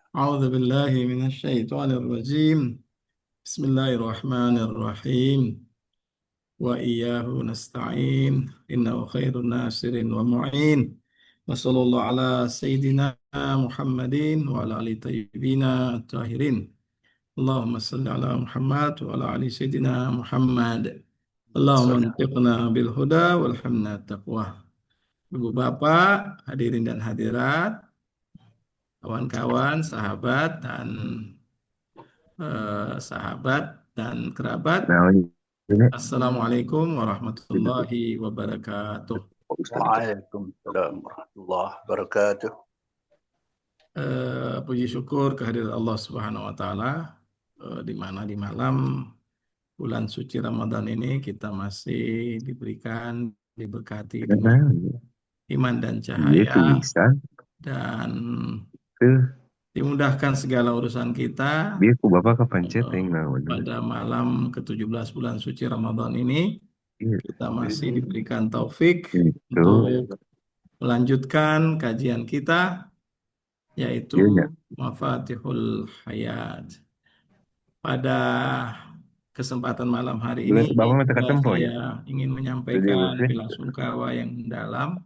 أعوذ بالله من الشيطان الرجيم بسم الله الرحمن الرحيم وإياه نستعين إنه خير ناصر ومعين وصلى الله على سيدنا محمد وعلى آله الطيبين الطاهرين اللهم صل على محمد وعلى آل سيدنا محمد اللهم انطقنا بالهدى والحمنا التقوى. Ibu Bapak, hadirin dan hadirat, kawan-kawan, sahabat dan kerabat. Nah, ini Assalamualaikum warahmatullahi wabarakatuh. Waalaikumsalam warahmatullahi wabarakatuh. Puji syukur kehadirat Allah Subhanahu wa taala, di mana di malam bulan suci Ramadan ini kita masih diberkati dengan kenal iman dan dia cahaya tulisan dan ke dimudahkan segala urusan kita dia ku bapak kepencet eh, yang naon pada malam ke-17 bulan suci Ramadan ini. iya Kita masih diberikan taufik itu untuk melanjutkan kajian kita, yaitu dia ya Mafatihul Hayat. Pada kesempatan malam hari ini geus bapak mah teka saya temponya ingin jadi menyampaikan teh bela sungkawa yang mendalam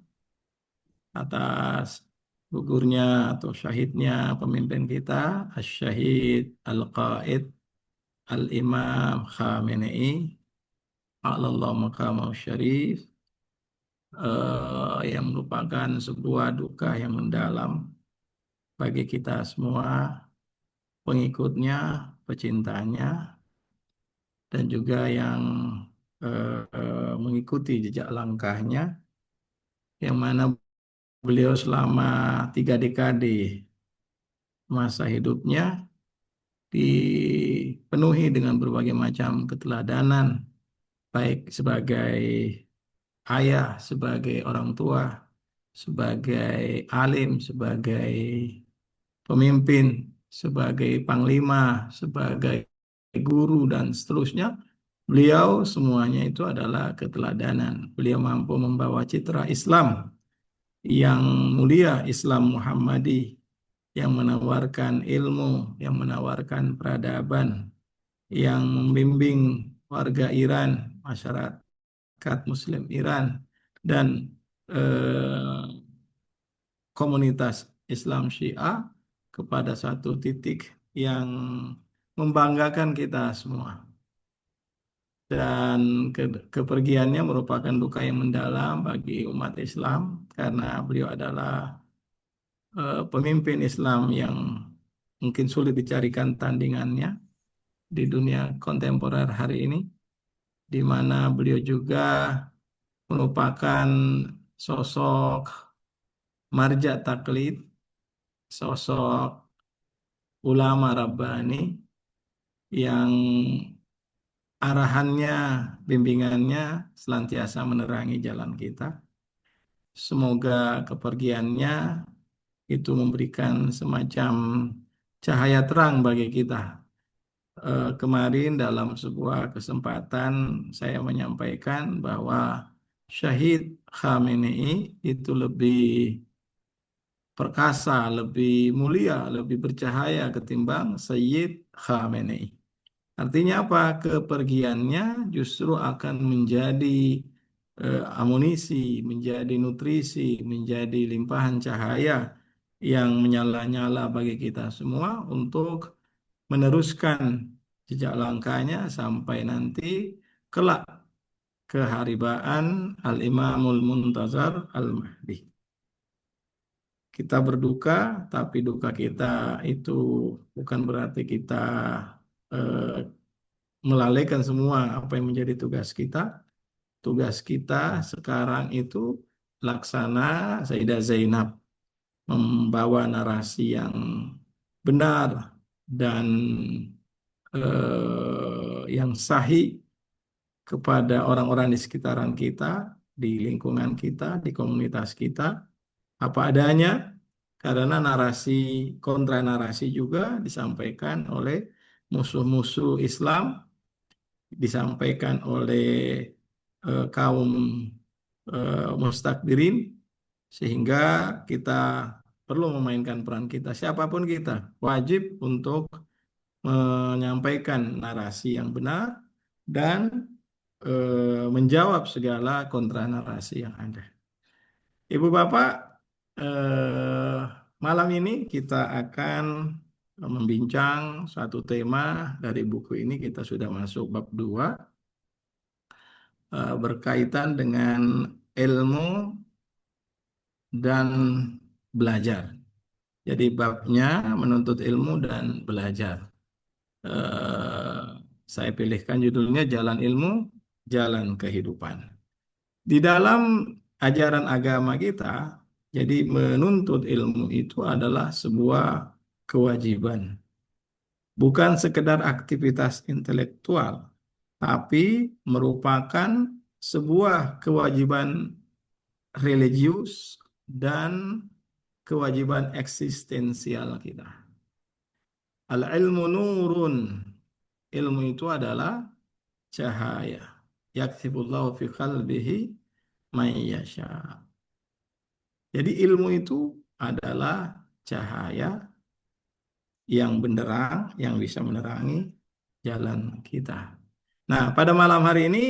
atas gugurnya atau syahidnya pemimpin kita, Asy-Syahid Al-Qaid Al-Imam Khamenei, A'lallahu maqamahu syarif, yang merupakan sebuah duka yang mendalam bagi kita semua, pengikutnya, pecintanya, dan juga yang mengikuti jejak langkahnya, yang mana beliau selama 3 dekade masa hidupnya dipenuhi dengan berbagai macam keteladanan, baik sebagai ayah, sebagai orang tua, sebagai alim, sebagai pemimpin, sebagai panglima, sebagai guru, dan seterusnya. Beliau semuanya itu adalah keteladanan. Beliau mampu membawa citra Islam yang mulia, Islam Muhammadi, yang menawarkan ilmu, yang menawarkan peradaban, yang membimbing warga Iran, masyarakat Muslim Iran, dan eh, komunitas Islam Syiah kepada satu titik yang membanggakan kita semua. Dan kepergiannya merupakan duka yang mendalam bagi umat Islam karena beliau adalah pemimpin Islam yang mungkin sulit dicarikan tandingannya di dunia kontemporer hari ini, di mana beliau juga merupakan sosok marja taklid, sosok ulama Rabbani yang arahannya, bimbingannya senantiasa menerangi jalan kita. Semoga kepergiannya itu memberikan semacam cahaya terang bagi kita. Kemarin dalam sebuah kesempatan saya menyampaikan bahwa Syahid Khamenei itu lebih perkasa, lebih mulia, lebih bercahaya ketimbang Sayyid Khamenei. Artinya apa? Kepergiannya justru akan menjadi amunisi, menjadi nutrisi, menjadi limpahan cahaya yang menyala-nyala bagi kita semua untuk meneruskan jejak langkahnya sampai nanti kelak keharibaan Al-Imamul Muntazar Al-Mahdi. Kita berduka, tapi duka kita itu bukan berarti kita eh, melalaikan semua apa yang menjadi tugas kita. Tugas kita sekarang itu laksana Sayyidah Zainab, membawa narasi yang benar dan yang sahih kepada orang-orang di sekitaran kita, di lingkungan kita, di komunitas kita, apa adanya, karena narasi kontra narasi juga disampaikan oleh musuh-musuh Islam, disampaikan oleh kaum mustakbirin, sehingga kita perlu memainkan peran kita. Siapapun kita, wajib untuk menyampaikan narasi yang benar dan menjawab segala kontra narasi yang ada. Ibu Bapak, eh, malam ini kita akan membincang satu tema dari buku ini. Kita sudah masuk bab 2, berkaitan dengan ilmu dan belajar. Jadi babnya menuntut ilmu dan belajar. Eh, saya pilihkan judulnya Jalan Ilmu, Jalan Kehidupan. Di dalam ajaran agama kita, jadi menuntut ilmu itu adalah sebuah kewajiban, bukan sekedar aktivitas intelektual, tapi merupakan sebuah kewajiban religius dan kewajiban eksistensial kita. Al-ilmu nurun. Ilmu itu adalah cahaya. Yaktibullahu fi qalbihi may yasha. Jadi ilmu itu adalah cahaya yang benderang, yang bisa menerangi jalan kita. Nah, pada malam hari ini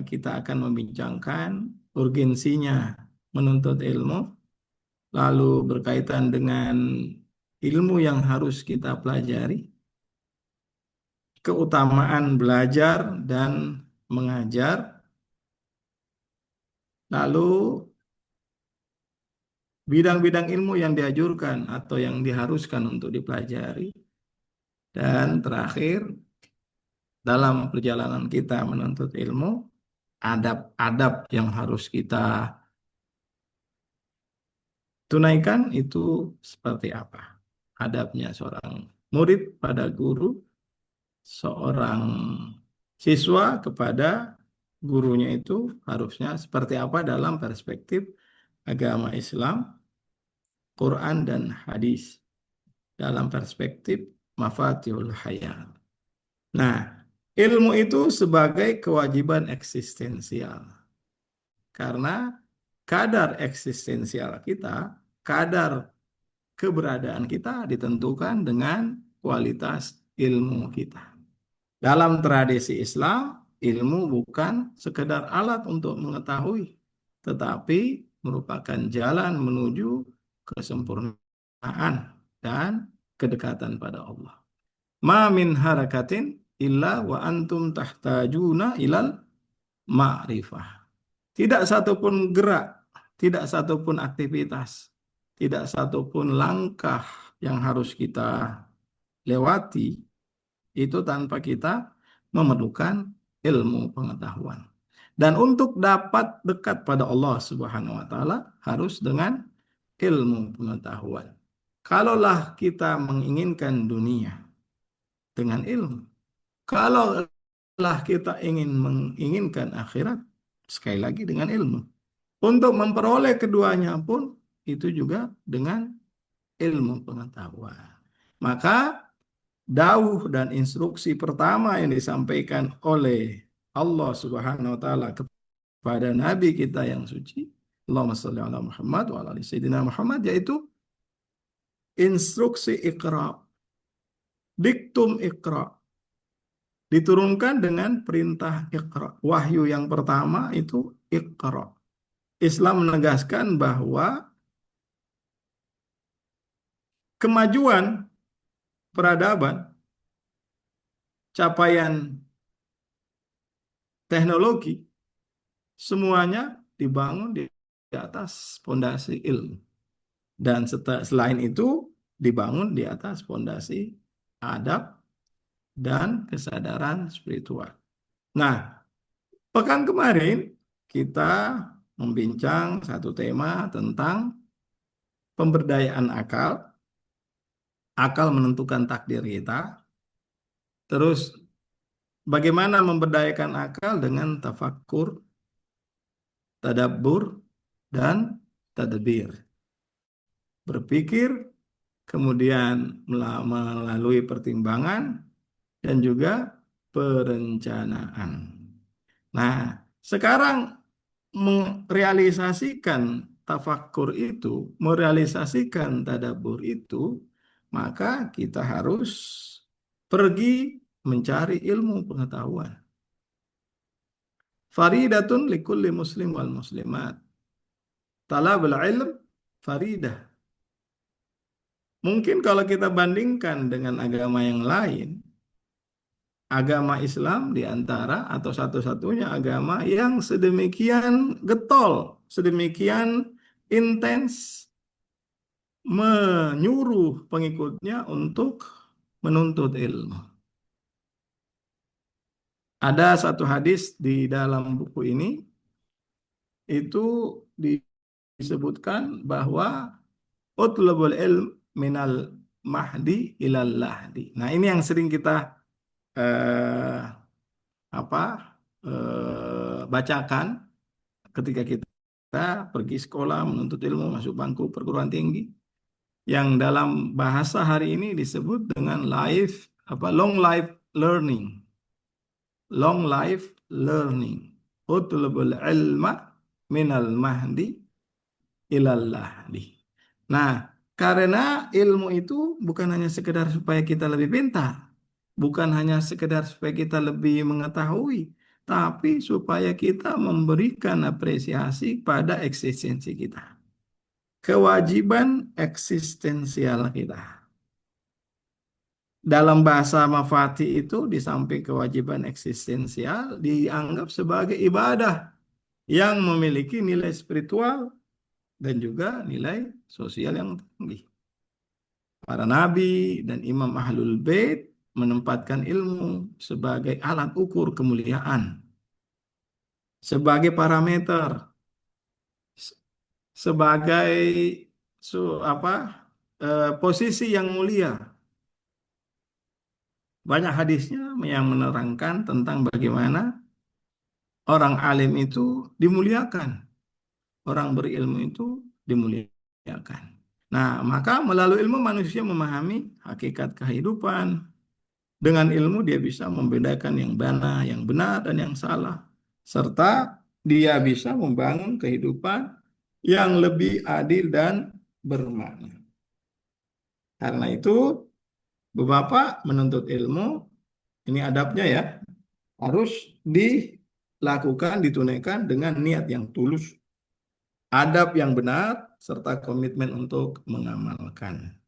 kita akan membincangkan urgensinya menuntut ilmu, lalu berkaitan dengan ilmu yang harus kita pelajari, keutamaan belajar dan mengajar, lalu bidang-bidang ilmu yang dianjurkan atau yang diharuskan untuk dipelajari, dan terakhir, dalam perjalanan kita menuntut ilmu, adab-adab yang harus kita tunaikan itu seperti apa? Adabnya seorang murid pada guru, seorang siswa kepada gurunya itu harusnya seperti apa dalam perspektif agama Islam, Quran dan hadis, dalam perspektif mafatihul hayat. Nah, ilmu itu sebagai kewajiban eksistensial. Karena kadar eksistensial kita, kadar keberadaan kita ditentukan dengan kualitas ilmu kita. Dalam tradisi Islam, ilmu bukan sekedar alat untuk mengetahui, tetapi merupakan jalan menuju kesempurnaan dan kedekatan pada Allah. Ma min harakatin illa wa antum tahtajuna ilal ma'rifah. Tidak satupun gerak, tidak satupun aktivitas, tidak satupun langkah yang harus kita lewati itu tanpa kita memerlukan ilmu pengetahuan. Dan untuk dapat dekat pada Allah Subhanahu wa taala harus dengan ilmu pengetahuan. Kalaulah kita menginginkan dunia dengan ilmu, kalaulah kita menginginkan akhirat, sekali lagi dengan ilmu. Untuk memperoleh keduanya pun itu juga dengan ilmu pengetahuan. Maka dawuh dan instruksi pertama yang disampaikan oleh Allah Subhanahu wa taala kepada nabi kita yang suci, Allahumma shalli ala Muhammad wa ala ali sayyidina Muhammad, yaitu instruksi Iqra. Diktum Iqra. Diturunkan dengan perintah Iqra. Wahyu yang pertama itu Iqra. Islam menegaskan bahwa kemajuan peradaban, capaian teknologi, semuanya dibangun di atas fondasi ilmu. Dan selain itu dibangun di atas fondasi adab dan kesadaran spiritual. Nah, pekan kemarin kita membincang satu tema tentang pemberdayaan akal. Akal menentukan takdir kita. Terus bagaimana memberdayakan akal dengan tafakkur, tadabbur, dan tadbir. Berpikir, kemudian melalui pertimbangan, dan juga perencanaan. Nah, sekarang merealisasikan tafakur itu, merealisasikan tadabbur itu, maka kita harus pergi mencari ilmu pengetahuan. Faridatun likulli muslim wal muslimat. Talabul ilm faridah. Mungkin kalau kita bandingkan dengan agama yang lain, agama Islam di antara atau satu-satunya agama yang sedemikian getol, sedemikian intens menyuruh pengikutnya untuk menuntut ilmu. Ada satu hadis di dalam buku ini, itu disebutkan bahwa utlubul ilm minal mahdi ilal lahdi. Nah, ini yang sering kita eh, apa bacakan ketika kita pergi sekolah menuntut ilmu, masuk bangku perguruan tinggi, yang dalam bahasa hari ini disebut dengan long life learning. Long life learning. Utlubul ilma minal mahdi ilal lahdi. Nah, karena ilmu itu bukan hanya sekedar supaya kita lebih pintar, bukan hanya sekedar supaya kita lebih mengetahui, tapi supaya kita memberikan apresiasi pada eksistensi kita. Kewajiban eksistensial kita. Dalam bahasa Mafati itu, di samping kewajiban eksistensial, dianggap sebagai ibadah yang memiliki nilai spiritual dan juga nilai sosial yang tinggi. Para nabi dan imam ahlul bait menempatkan ilmu sebagai alat ukur kemuliaan, sebagai parameter, sebagai posisi yang mulia. Banyak hadisnya yang menerangkan tentang bagaimana orang alim itu dimuliakan, orang berilmu itu dimuliakan. Nah, maka melalui ilmu manusia memahami hakikat kehidupan. Dengan ilmu dia bisa membedakan yang benar dan yang salah. Serta dia bisa membangun kehidupan yang lebih adil dan bermakna. Karena itu, Bapak menuntut ilmu, ini adabnya ya, harus dilakukan, ditunaikan dengan niat yang tulus, adab yang benar, serta komitmen untuk mengamalkan.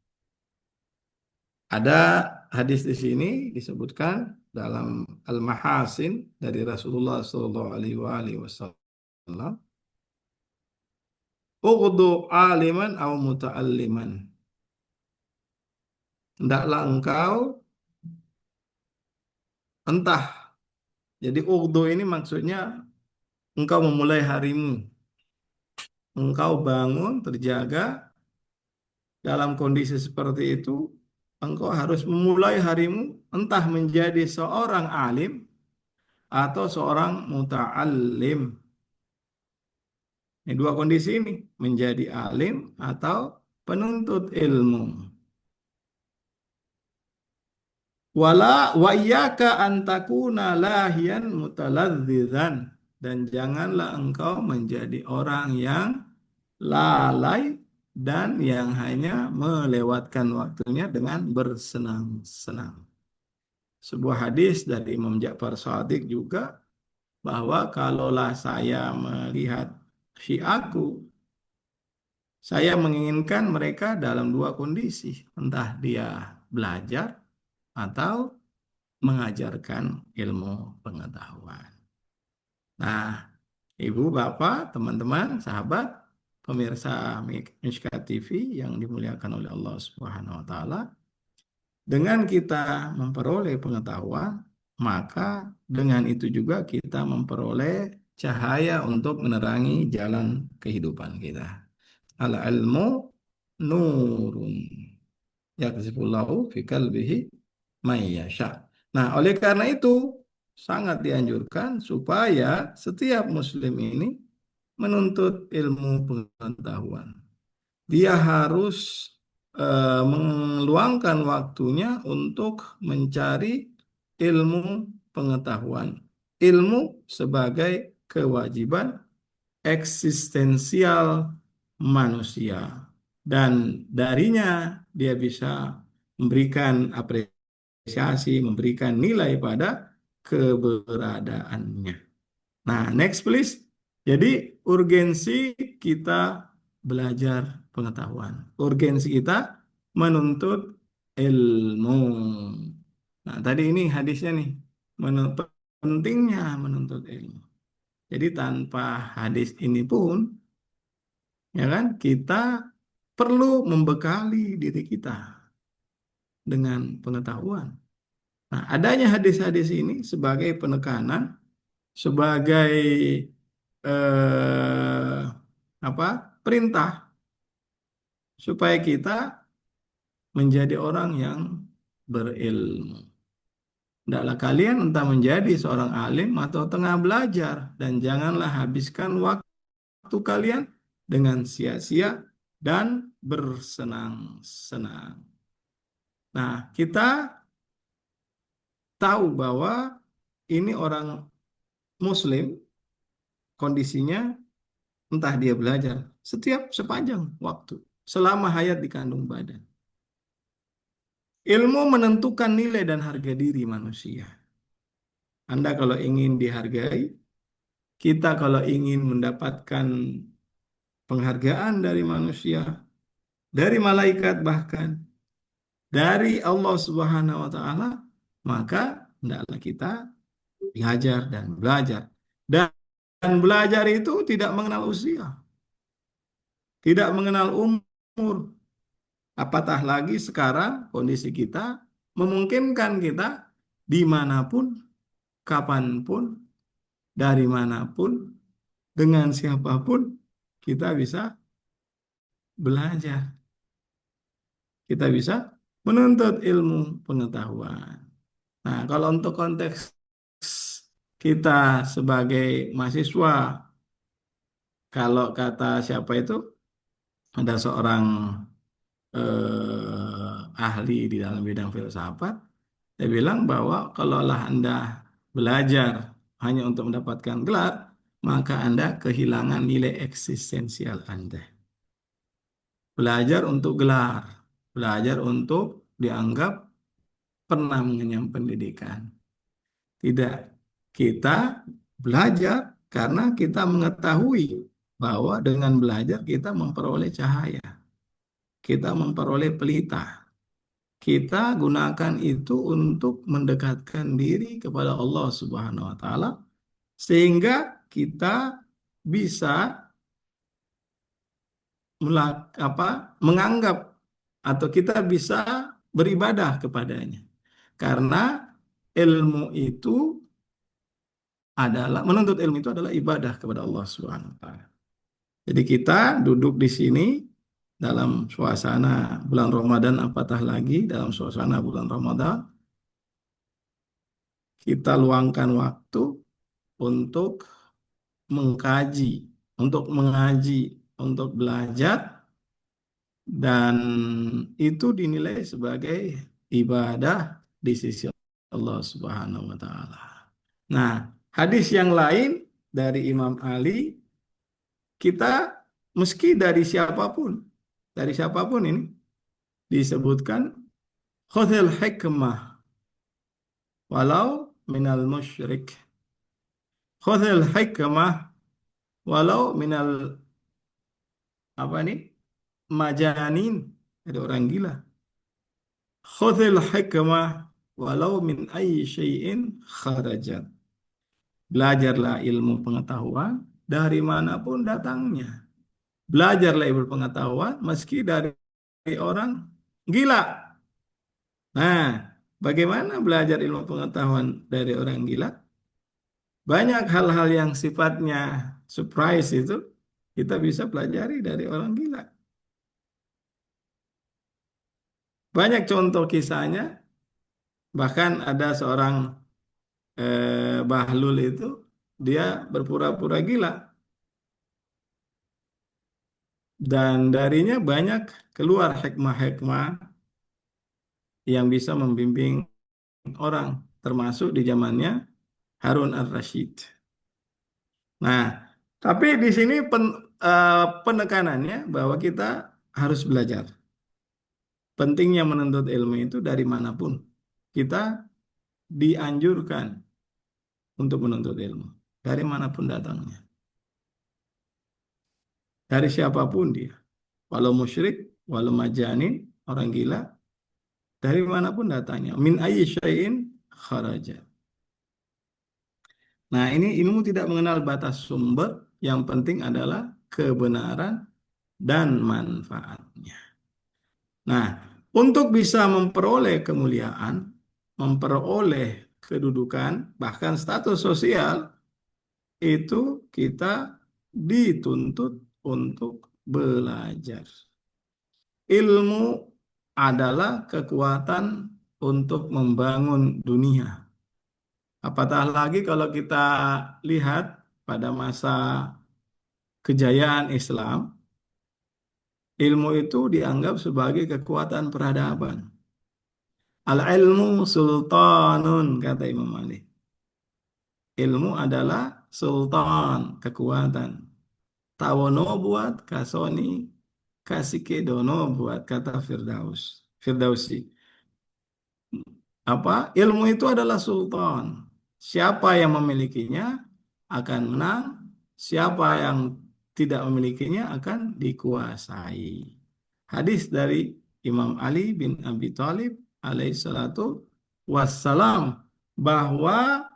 Ada hadis di sini disebutkan dalam Al-Mahasin dari Rasulullah Shallallahu Alaihi Wasallam, "Ughdu aliman aw muta'alliman." Hendaklah engkau entah. Jadi ughdu ini maksudnya engkau memulai harimu. Engkau bangun, terjaga dalam kondisi seperti itu. Engkau harus memulai harimu entah menjadi seorang alim atau seorang muta'allim. Ini dua kondisi ini, menjadi alim atau penuntut ilmu. Wala wa iyyaka an takuna lahiyan mutaladzidzan, dan janganlah engkau menjadi orang yang lalai dan yang hanya melewatkan waktunya dengan bersenang-senang. Sebuah hadis dari Imam Ja'far Shadiq juga, bahwa kalaulah saya melihat syiaku, saya menginginkan mereka dalam dua kondisi, entah dia belajar atau mengajarkan ilmu pengetahuan. Nah, Ibu, Bapak, teman-teman, sahabat, pemirsa Mishkat TV yang dimuliakan oleh Allah Subhanahu wa taala, dengan kita memperoleh pengetahuan, maka dengan itu juga kita memperoleh cahaya untuk menerangi jalan kehidupan kita. Al-ilmu nurun yakzifullahu fi qalbihi may yasha. Nah, oleh karena itu sangat dianjurkan supaya setiap muslim ini menuntut ilmu pengetahuan. Dia harus meluangkan waktunya untuk mencari ilmu pengetahuan. Ilmu sebagai kewajiban eksistensial manusia. Dan darinya dia bisa memberikan apresiasi, memberikan nilai pada keberadaannya. Nah, next please. Jadi urgensi kita belajar pengetahuan. Urgensi kita menuntut ilmu. Nah, tadi ini hadisnya nih. Pentingnya menuntut ilmu. Jadi tanpa hadis ini pun, ya kan, kita perlu membekali diri kita dengan pengetahuan. Nah, adanya hadis-hadis ini sebagai penekanan, sebagai eh, apa, perintah supaya kita menjadi orang yang berilmu. Hendaklah kalian entah menjadi seorang alim atau tengah belajar, dan janganlah habiskan waktu kalian dengan sia-sia dan bersenang-senang. Nah, kita tahu bahwa ini orang Muslim, kondisinya entah dia belajar setiap sepanjang waktu, selama hayat di kandung badan. Ilmu menentukan nilai dan harga diri manusia. Anda kalau ingin dihargai, kita kalau ingin mendapatkan penghargaan dari manusia, dari malaikat bahkan, dari Allah Subhanahu wa taala, maka hendaklah kita belajar dan belajar. Dan belajar itu tidak mengenal usia, tidak mengenal umur. Apatah lagi sekarang kondisi kita memungkinkan kita dimanapun, kapanpun, dari manapun, dengan siapapun, kita bisa belajar. Kita bisa menuntut ilmu pengetahuan. Nah, kalau untuk konteks kita sebagai mahasiswa, kalau kata siapa itu, ada seorang ahli di dalam bidang filsafat, dia bilang bahwa kalaulah Anda belajar hanya untuk mendapatkan gelar, maka Anda kehilangan nilai eksistensial Anda. Belajar untuk gelar, belajar untuk dianggap pernah mengenyam pendidikan. Tidak, kita belajar karena kita mengetahui bahwa dengan belajar kita memperoleh cahaya, kita memperoleh pelita. Kita gunakan itu untuk mendekatkan diri kepada Allah Subhanahu wa taala, sehingga kita bisa menganggap atau kita bisa beribadah kepadanya. Karena ilmu itu menuntut ilmu itu adalah ibadah kepada Allah Subhanahu wa taala. Jadi kita duduk di sini dalam suasana bulan Ramadan, apatah lagi dalam suasana bulan Ramadan, kita luangkan waktu untuk mengkaji, untuk mengaji, untuk belajar, dan itu dinilai sebagai ibadah di sisi Allah Subhanahu wa taala. Nah, hadis yang lain dari Imam Ali, kita meski dari siapapun ini disebutkan khudhil hikmah walau minal musyrik. Khudhil hikmah walau minal majanin, ada orang gila. Khudhil hikmah walau min ayyi syai'in kharajat. Belajarlah ilmu pengetahuan dari manapun datangnya. Belajarlah ilmu pengetahuan meski dari orang gila. Nah, bagaimana belajar ilmu pengetahuan dari orang gila? Banyak hal-hal yang sifatnya surprise itu kita bisa pelajari dari orang gila. Banyak contoh kisahnya, bahkan ada seorang Bahlul itu, dia berpura-pura gila. Dan darinya banyak keluar hikmah-hikmah yang bisa membimbing orang, termasuk di zamannya Harun ar-Rasyid. Nah, Tapi di sini penekanannya bahwa kita harus belajar. Pentingnya menuntut ilmu itu dari manapun. Kita dianjurkan untuk menuntut ilmu. Dari manapun datangnya. Dari siapapun dia. Walau musyrik, walau majanin, orang gila, dari manapun datangnya. Min ayyi syai'in kharaja. Nah, ini ilmu tidak mengenal batas sumber, yang penting adalah kebenaran dan manfaatnya. Nah, untuk bisa memperoleh kemuliaan, memperoleh kedudukan, bahkan status sosial, itu kita dituntut untuk belajar. Ilmu adalah kekuatan untuk membangun dunia. Apatah lagi kalau kita lihat pada masa kejayaan Islam, ilmu itu dianggap sebagai kekuatan peradaban. Al-ilmu sultanun, kata Imam Malik. Ilmu adalah sultan, kekuatan. Tawono buat kasoni, kasike dono buat kata Firdausi. Ilmu itu adalah sultan. Siapa yang memilikinya akan menang, siapa yang tidak memilikinya akan dikuasai. Hadis dari Imam Ali bin Abi Thalib alaihissalatu wassalam, bahwa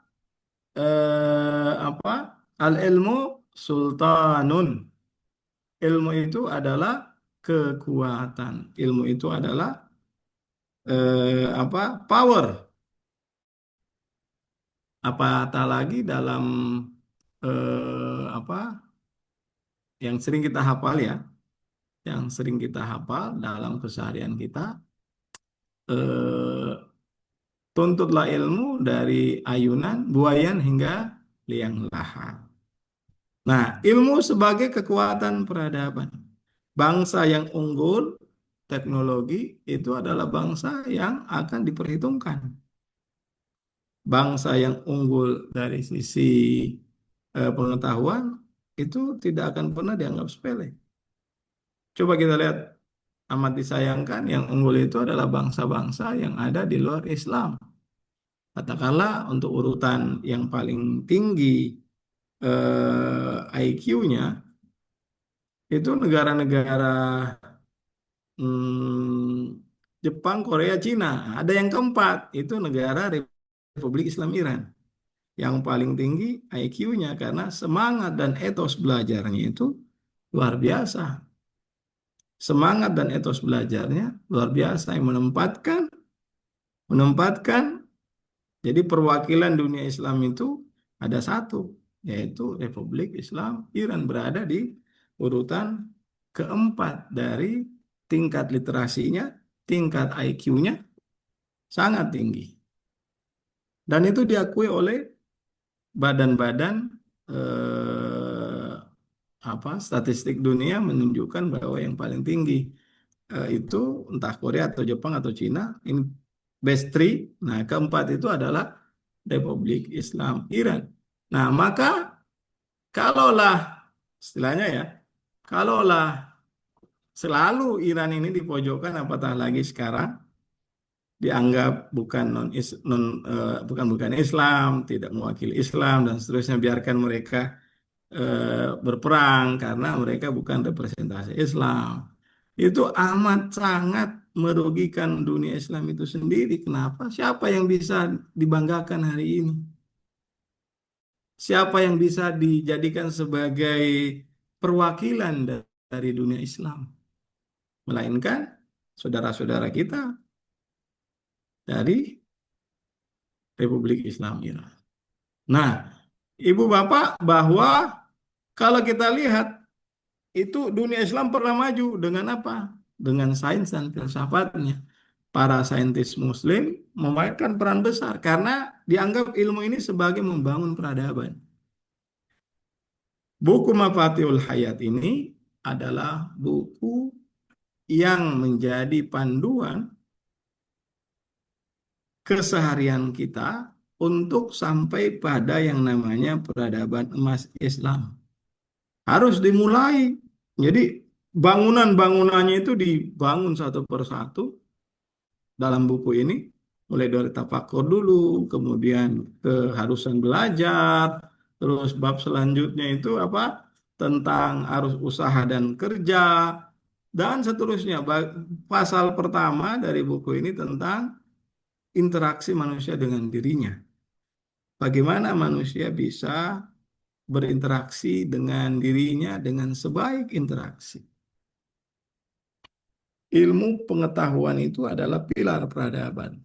apa, al ilmu sultanun, ilmu itu adalah kekuatan, ilmu itu adalah power. Apatah lagi dalam apa yang sering kita hafal ya, yang sering kita hafal dalam keseharian kita, eh, tuntutlah ilmu dari ayunan, buayan hingga liang lahat. Nah, ilmu sebagai kekuatan peradaban. Bangsa yang unggul teknologi itu adalah bangsa yang akan diperhitungkan. Bangsa yang unggul dari sisi pengetahuan itu tidak akan pernah dianggap sepele. Coba kita lihat, amat disayangkan yang unggul itu adalah bangsa-bangsa yang ada di luar Islam. Katakanlah untuk urutan yang paling tinggi IQ-nya itu negara-negara Jepang, Korea, Cina. Ada yang keempat, itu negara Republik Islam Iran. Yang paling tinggi IQ-nya karena semangat dan etos belajarnya itu luar biasa. Semangat dan etos belajarnya luar biasa yang menempatkan jadi perwakilan dunia Islam itu ada satu, yaitu Republik Islam Iran berada di urutan keempat dari tingkat literasinya, tingkat IQ-nya sangat tinggi. Dan itu diakui oleh badan-badan statistik dunia menunjukkan bahwa yang paling tinggi itu entah Korea atau Jepang atau Cina, ini best three. Nah, keempat itu adalah Republik Islam Iran. Nah, maka kalaulah istilahnya ya, kalaulah selalu Iran ini dipojokkan, apatah lagi sekarang dianggap bukan Islam, tidak mewakili Islam dan seterusnya, biarkan mereka berperang karena mereka bukan representasi Islam. Itu amat sangat merugikan dunia Islam itu sendiri. Kenapa? Siapa yang bisa dibanggakan hari ini? Siapa yang bisa dijadikan sebagai perwakilan dari dunia Islam? Melainkan saudara-saudara kita dari Republik Islam Iran. Nah, Ibu Bapak, bahwa kalau kita lihat itu dunia Islam pernah maju dengan apa? Dengan sains dan filsafatnya. Para saintis Muslim memainkan peran besar karena dianggap ilmu ini sebagai membangun peradaban. Buku Mafatihul Hayat ini adalah buku yang menjadi panduan keseharian kita untuk sampai pada yang namanya peradaban emas Islam. harus dimulai. Jadi bangunan-bangunannya itu dibangun satu persatu dalam buku ini, mulai dari tafakur dulu, kemudian keharusan belajar, terus bab selanjutnya itu apa? Tentang arus usaha dan kerja, dan seterusnya. Pasal pertama dari buku ini tentang interaksi manusia dengan dirinya. Bagaimana manusia bisa berinteraksi dengan dirinya dengan sebaik interaksi. Ilmu pengetahuan itu adalah pilar peradaban.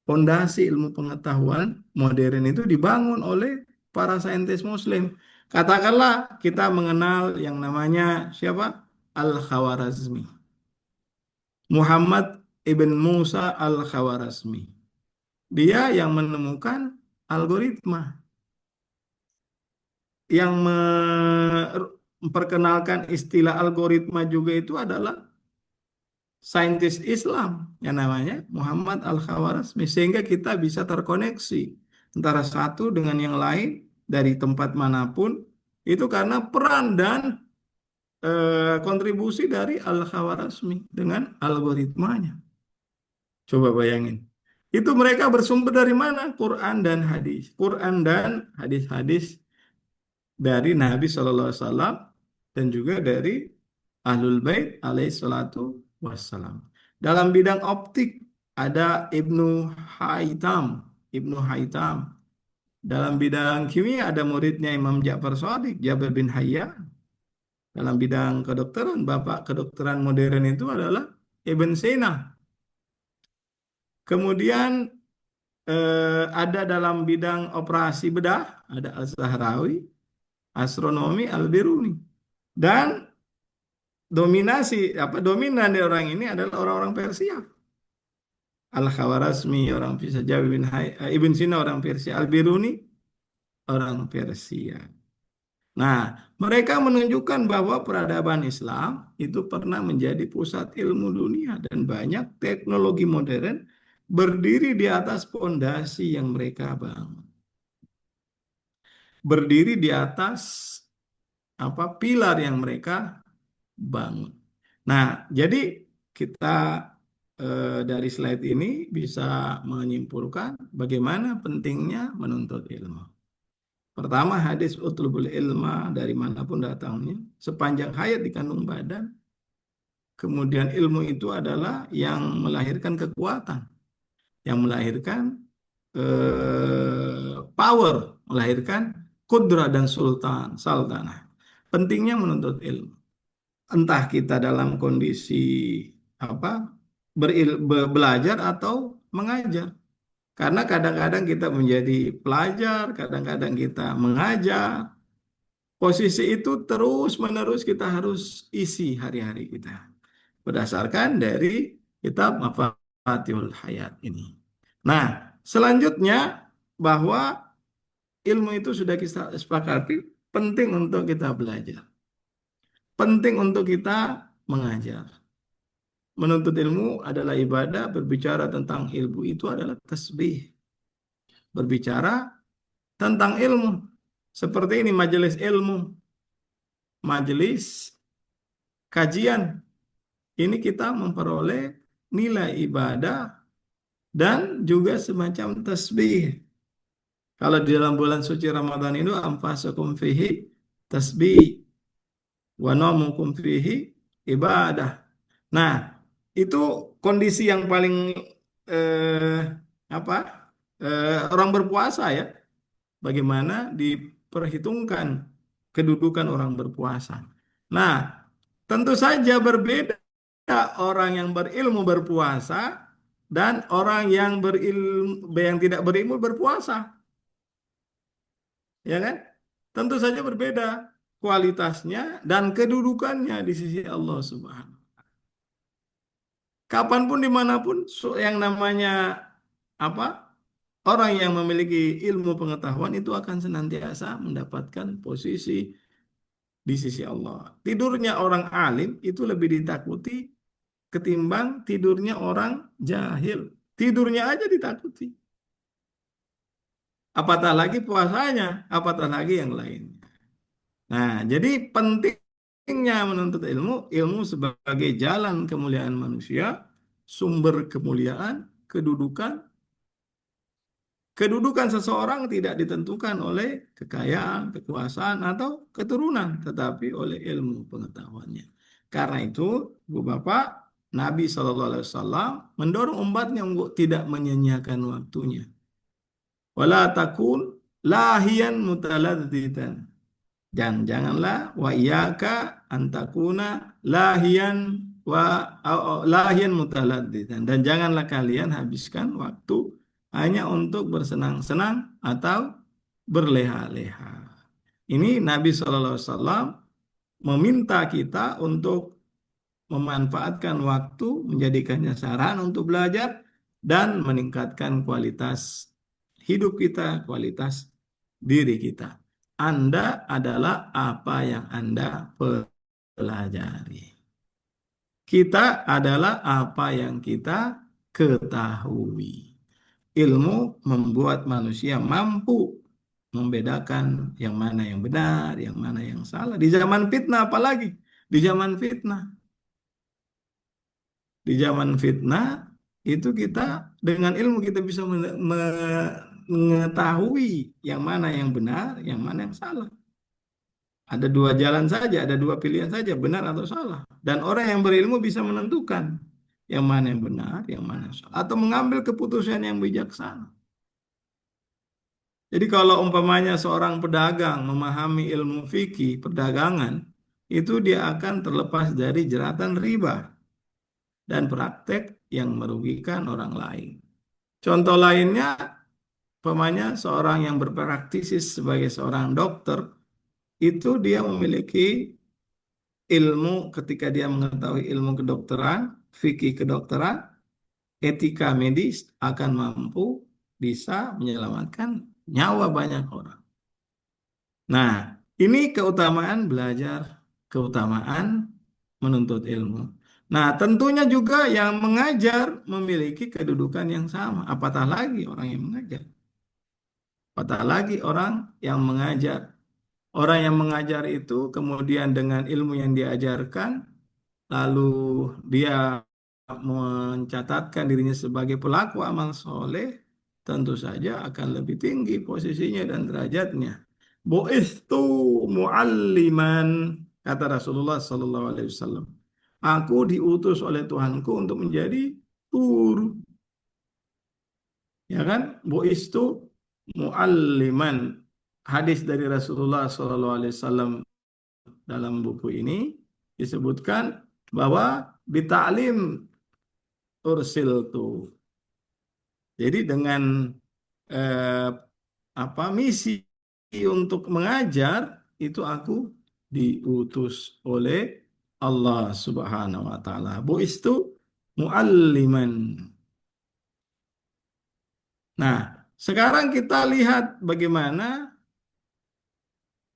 Fondasi ilmu pengetahuan modern itu dibangun oleh para saintis Muslim. Katakanlah kita mengenal yang namanya siapa? Al-Khawarizmi. Muhammad ibn Musa Al-Khawarizmi. Dia yang menemukan algoritma, yang memperkenalkan istilah algoritma juga itu adalah saintis Islam yang namanya Muhammad Al-Khawarizmi, sehingga kita bisa terkoneksi antara satu dengan yang lain dari tempat manapun itu karena peran dan kontribusi dari Al-Khawarizmi dengan algoritmanya. Coba bayangin. Itu mereka bersumber dari mana? Quran dan hadis. Quran dan hadis-hadis dari Nabi Shallallahu Alaihi Wasallam dan juga dari Ahlul Bait alaihi salatu wassalam. Dalam bidang optik ada Ibnu Haytham. Dalam bidang kimia ada muridnya Imam Ja'far Shadiq, Jabir bin Hayyan. Dalam bidang kedokteran, bapak kedokteran modern itu adalah Ibn Sina. Kemudian ada dalam bidang operasi bedah, ada Al-Zahrawi, astronomi Al-Biruni. Dan dominan dari orang ini adalah orang-orang Persia. Al-Khawarizmi orang Persia, Ibn Sina orang Persia, Al-Biruni orang Persia. Nah, mereka menunjukkan bahwa peradaban Islam itu pernah menjadi pusat ilmu dunia dan banyak teknologi modern berdiri di atas fondasi yang mereka bangun. Berdiri di atas pilar yang mereka bangun. Nah, jadi kita dari slide ini bisa menyimpulkan bagaimana pentingnya menuntut ilmu. Pertama, hadis utlubul ilma dari manapun datangnya, sepanjang hayat di kandung badan. Kemudian ilmu itu adalah yang melahirkan kekuatan, yang melahirkan power, melahirkan kudrah dan sultanah. Pentingnya menuntut ilmu. Entah kita dalam kondisi belajar atau mengajar. Karena kadang-kadang kita menjadi pelajar, kadang-kadang kita mengajar. Posisi itu terus-menerus kita harus isi hari-hari kita. Berdasarkan dari kitab Mafatihul Hayat ini. Nah, selanjutnya bahwa ilmu itu sudah kita sepakati penting untuk kita belajar. Penting untuk kita mengajar. Menuntut ilmu adalah ibadah, berbicara tentang ilmu itu adalah tasbih. Berbicara tentang ilmu. Seperti ini majelis ilmu, majelis kajian. Ini kita memperoleh nilai ibadah dan juga semacam tasbih. Kalau di dalam bulan suci Ramadan itu anfasukum fihi tasbih wa naumukum fihi ibadah. Nah, itu kondisi yang paling orang berpuasa ya. Bagaimana diperhitungkan kedudukan orang berpuasa. Nah, tentu saja berbeda orang yang berilmu berpuasa dan orang yang tidak berilmu berpuasa. Ya kan? Tentu saja berbeda kualitasnya dan kedudukannya di sisi Allah Subhanahu. Kapanpun dimanapun yang namanya orang yang memiliki ilmu pengetahuan itu akan senantiasa mendapatkan posisi di sisi Allah. Tidurnya orang alim itu lebih ditakuti ketimbang tidurnya orang jahil. Tidurnya aja ditakuti. Apatah lagi puasanya, apatah lagi yang lain. Nah, jadi pentingnya menuntut ilmu, ilmu sebagai jalan kemuliaan manusia, sumber kemuliaan, kedudukan. Kedudukan seseorang tidak ditentukan oleh kekayaan, kekuasaan, atau keturunan, tetapi oleh ilmu pengetahuannya. Karena itu, Bu Bapak, Nabi SAW mendorong umatnya untuk tidak menyia-nyiakan waktunya. Wala takun lahian mutaladzitan. Janganlah wa iyyaka antakuna lahian lahian mutaladzitan, dan janganlah kalian habiskan waktu hanya untuk bersenang-senang atau berleha-leha. Ini Nabi SAW meminta kita untuk memanfaatkan waktu, menjadikannya sarana untuk belajar dan meningkatkan kualitas hidup kita, kualitas diri kita. Anda adalah apa yang Anda pelajari. Kita adalah apa yang kita ketahui. Ilmu membuat manusia mampu membedakan yang mana yang benar, yang mana yang salah. Di zaman fitnah apalagi? Di zaman fitnah. Di zaman fitnah itu kita dengan ilmu kita bisa mengetahui yang mana yang benar, yang mana yang salah. Ada dua jalan saja, ada dua pilihan saja, benar atau salah. Dan orang yang berilmu bisa menentukan yang mana yang benar, yang mana yang salah, atau mengambil keputusan yang bijaksana. Jadi kalau umpamanya seorang pedagang memahami ilmu fikih perdagangan, itu dia akan terlepas dari jeratan riba dan praktek yang merugikan orang lain. Contoh lainnya, umpamanya seorang yang berpraktisis sebagai seorang dokter, itu dia memiliki ilmu ketika dia mengetahui ilmu kedokteran, fikih kedokteran, etika medis akan mampu bisa menyelamatkan nyawa banyak orang. Nah, ini keutamaan belajar, keutamaan menuntut ilmu. Nah, tentunya juga yang mengajar memiliki kedudukan yang sama. Apatah lagi orang yang mengajar. Apatah lagi orang yang mengajar. Orang yang mengajar itu kemudian dengan ilmu yang diajarkan, lalu dia mencatatkan dirinya sebagai pelaku amal soleh, tentu saja akan lebih tinggi posisinya dan derajatnya. Bu'istu mu'alliman, kata Rasulullah Sallallahu Alaihi Wasallam. Aku diutus oleh Tuhanku untuk menjadi guru. Ya kan? Bu'istu mu'alliman. Hadis dari Rasulullah Sallallahu Alaihi Wasallam dalam buku ini disebutkan bahwa bita'lim ursiltu. Jadi dengan eh, misi untuk mengajar itu aku diutus oleh Allah Subhanahu wa taala. Bu'istu mualliman. Nah, sekarang kita lihat bagaimana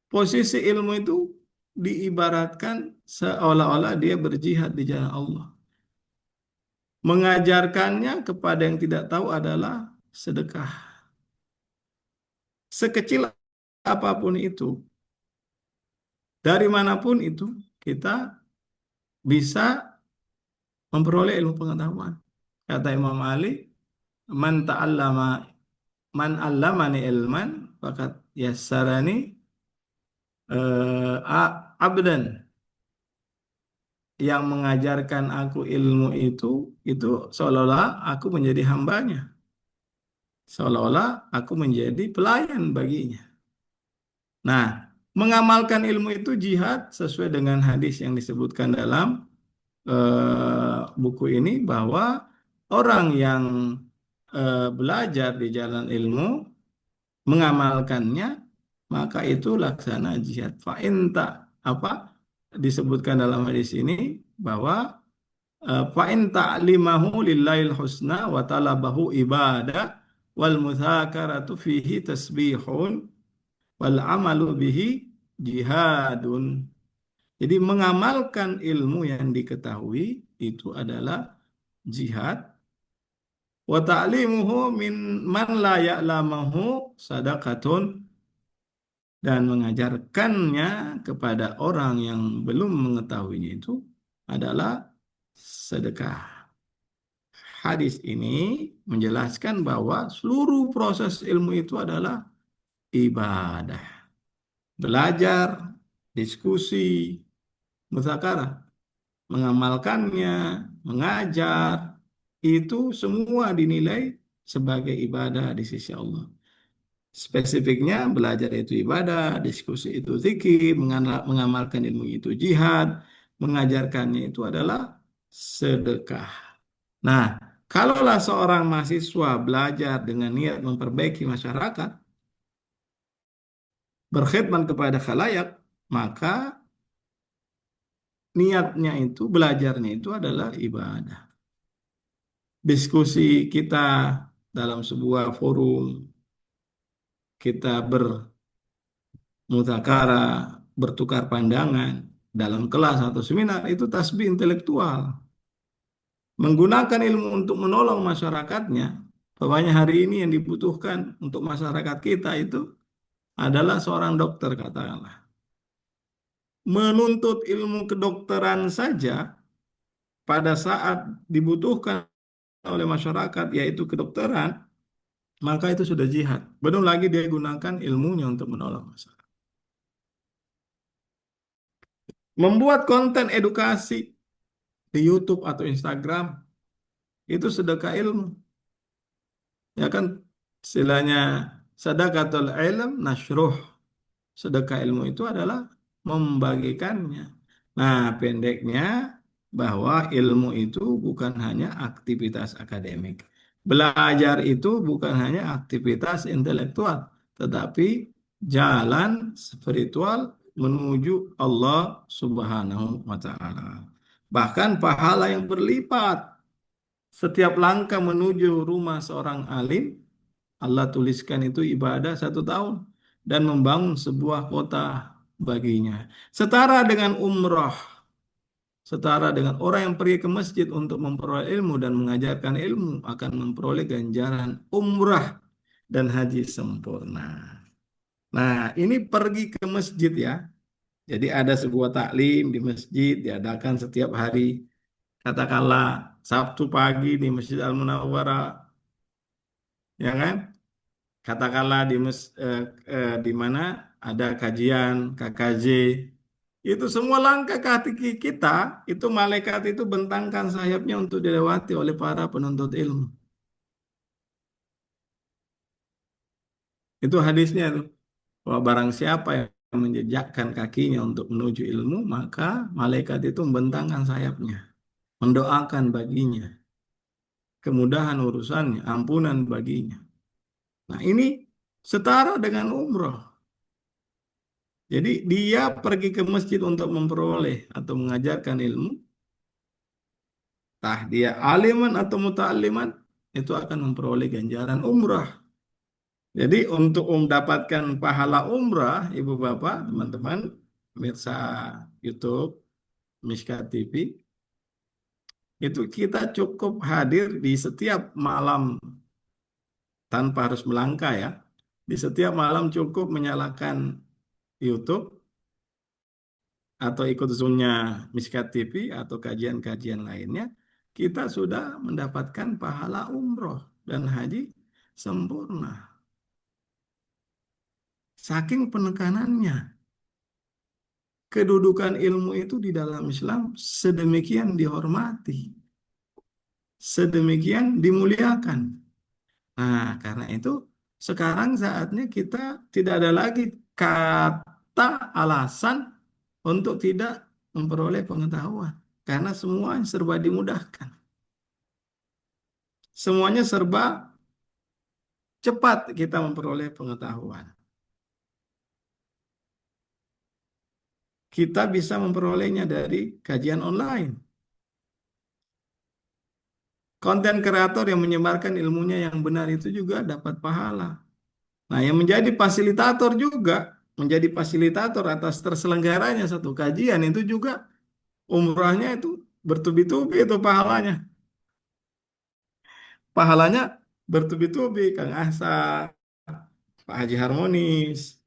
posisi ilmu itu diibaratkan seolah-olah dia berjihad di jalan Allah. Mengajarkannya kepada yang tidak tahu adalah sedekah. Sekecil apapun itu, dari manapun itu, kita bisa memperoleh ilmu pengetahuan. Kata Imam Ali, man ta'allama man 'allamani ilman faqad yassarani abdan. Yang mengajarkan aku ilmu itu seolah-olah aku menjadi hambanya. Seolah-olah aku menjadi pelayan baginya. Nah, mengamalkan ilmu itu jihad sesuai dengan hadis yang disebutkan dalam buku ini, bahwa orang yang belajar di jalan ilmu, mengamalkannya, maka itu laksana jihad. Fa'inta disebutkan dalam hadis ini bahwa fa'in ta'limahu lillahil husna wa talabahu ibadah wal mudzakaratu fihi tasbihun wal amalu bihi jihadun. Jadi mengamalkan ilmu yang diketahui itu adalah jihad. Wa ta'limuhu min man la ya'lamahu sadaqatun. dan mengajarkannya kepada orang yang belum mengetahuinya itu adalah sedekah. Hadis ini menjelaskan bahwa seluruh proses ilmu itu adalah ibadah. Belajar, diskusi, muzakarah, mengamalkannya, mengajar, itu semua dinilai sebagai ibadah di sisi Allah. Spesifiknya belajar itu ibadah, diskusi itu zikir, mengamalkan ilmu itu jihad, mengajarkannya itu adalah sedekah. Nah, kalaulah seorang mahasiswa belajar dengan niat memperbaiki masyarakat, berkhidmat kepada khalayak, maka niatnya itu, belajarnya itu adalah ibadah. Diskusi kita dalam sebuah forum, kita bermutakara, bertukar pandangan dalam kelas atau seminar, itu tasbih intelektual. Menggunakan ilmu untuk menolong masyarakatnya, bahwanya hari ini yang dibutuhkan untuk masyarakat kita itu adalah seorang dokter, katakanlah. Menuntut ilmu kedokteran saja pada saat dibutuhkan oleh masyarakat, yaitu kedokteran, maka itu sudah jihad. Belum lagi dia gunakan ilmunya untuk menolong masyarakat. Membuat konten edukasi di YouTube atau Instagram itu sedekah ilmu. Ya kan, istilahnya sadaqatul ilm nasyruh. Sedekah ilmu itu adalah membagikannya. Nah, pendeknya bahwa ilmu itu bukan hanya aktivitas akademik. Belajar itu bukan hanya aktivitas intelektual, tetapi jalan spiritual menuju Allah Subhanahu wa Ta'ala. Bahkan pahala yang berlipat setiap langkah menuju rumah seorang alim, Allah tuliskan itu ibadah 1 tahun dan membangun sebuah kota baginya. Setara dengan umrah, setara dengan orang yang pergi ke masjid untuk memperoleh ilmu dan mengajarkan ilmu akan memperoleh ganjaran umrah dan haji sempurna. Nah, ini pergi ke masjid ya. Jadi ada sebuah taklim di masjid diadakan setiap hari. Katakanlah Sabtu pagi di Masjid Al-Munawwarah, ya kan? Katakanlah di mana ada kajian KKJ, itu semua langkah kaki kita itu malaikat itu bentangkan sayapnya untuk dilewati oleh para penuntut ilmu. Itu hadisnya tuh, bahwa barang siapa yang menjejakkan kakinya untuk menuju ilmu, maka malaikat itu membentangkan sayapnya, mendoakan baginya kemudahan urusannya, ampunan baginya. Nah, ini setara dengan umroh. Jadi dia pergi ke masjid untuk memperoleh atau mengajarkan ilmu, tah dia aliman atau muta'alliman, itu akan memperoleh ganjaran umrah. Jadi untuk mendapatkan pahala umrah, ibu bapak, teman-teman, pemirsa YouTube, Mishkat TV, itu kita cukup hadir di setiap malam tanpa harus melangkah ya. Di setiap malam cukup menyalakan YouTube atau ikut Zoom-nya Mishkat TV atau kajian-kajian lainnya, kita sudah mendapatkan pahala umroh dan haji sempurna. Saking penekanannya, kedudukan ilmu itu di dalam Islam sedemikian dihormati, sedemikian dimuliakan. Nah, karena itu sekarang saatnya kita tidak ada lagi kata alasan untuk tidak memperoleh pengetahuan. Karena semua serba dimudahkan. Semuanya serba cepat kita memperoleh pengetahuan. Kita bisa memperolehnya dari kajian online. Konten kreator yang menyebarkan ilmunya yang benar itu juga dapat pahala. Nah, yang menjadi fasilitator juga, menjadi fasilitator atas terselenggaranya satu kajian itu juga umrahnya itu bertubi-tubi itu pahalanya. Pahalanya bertubi-tubi, Kang Ahsa, Pak Haji Harmonis,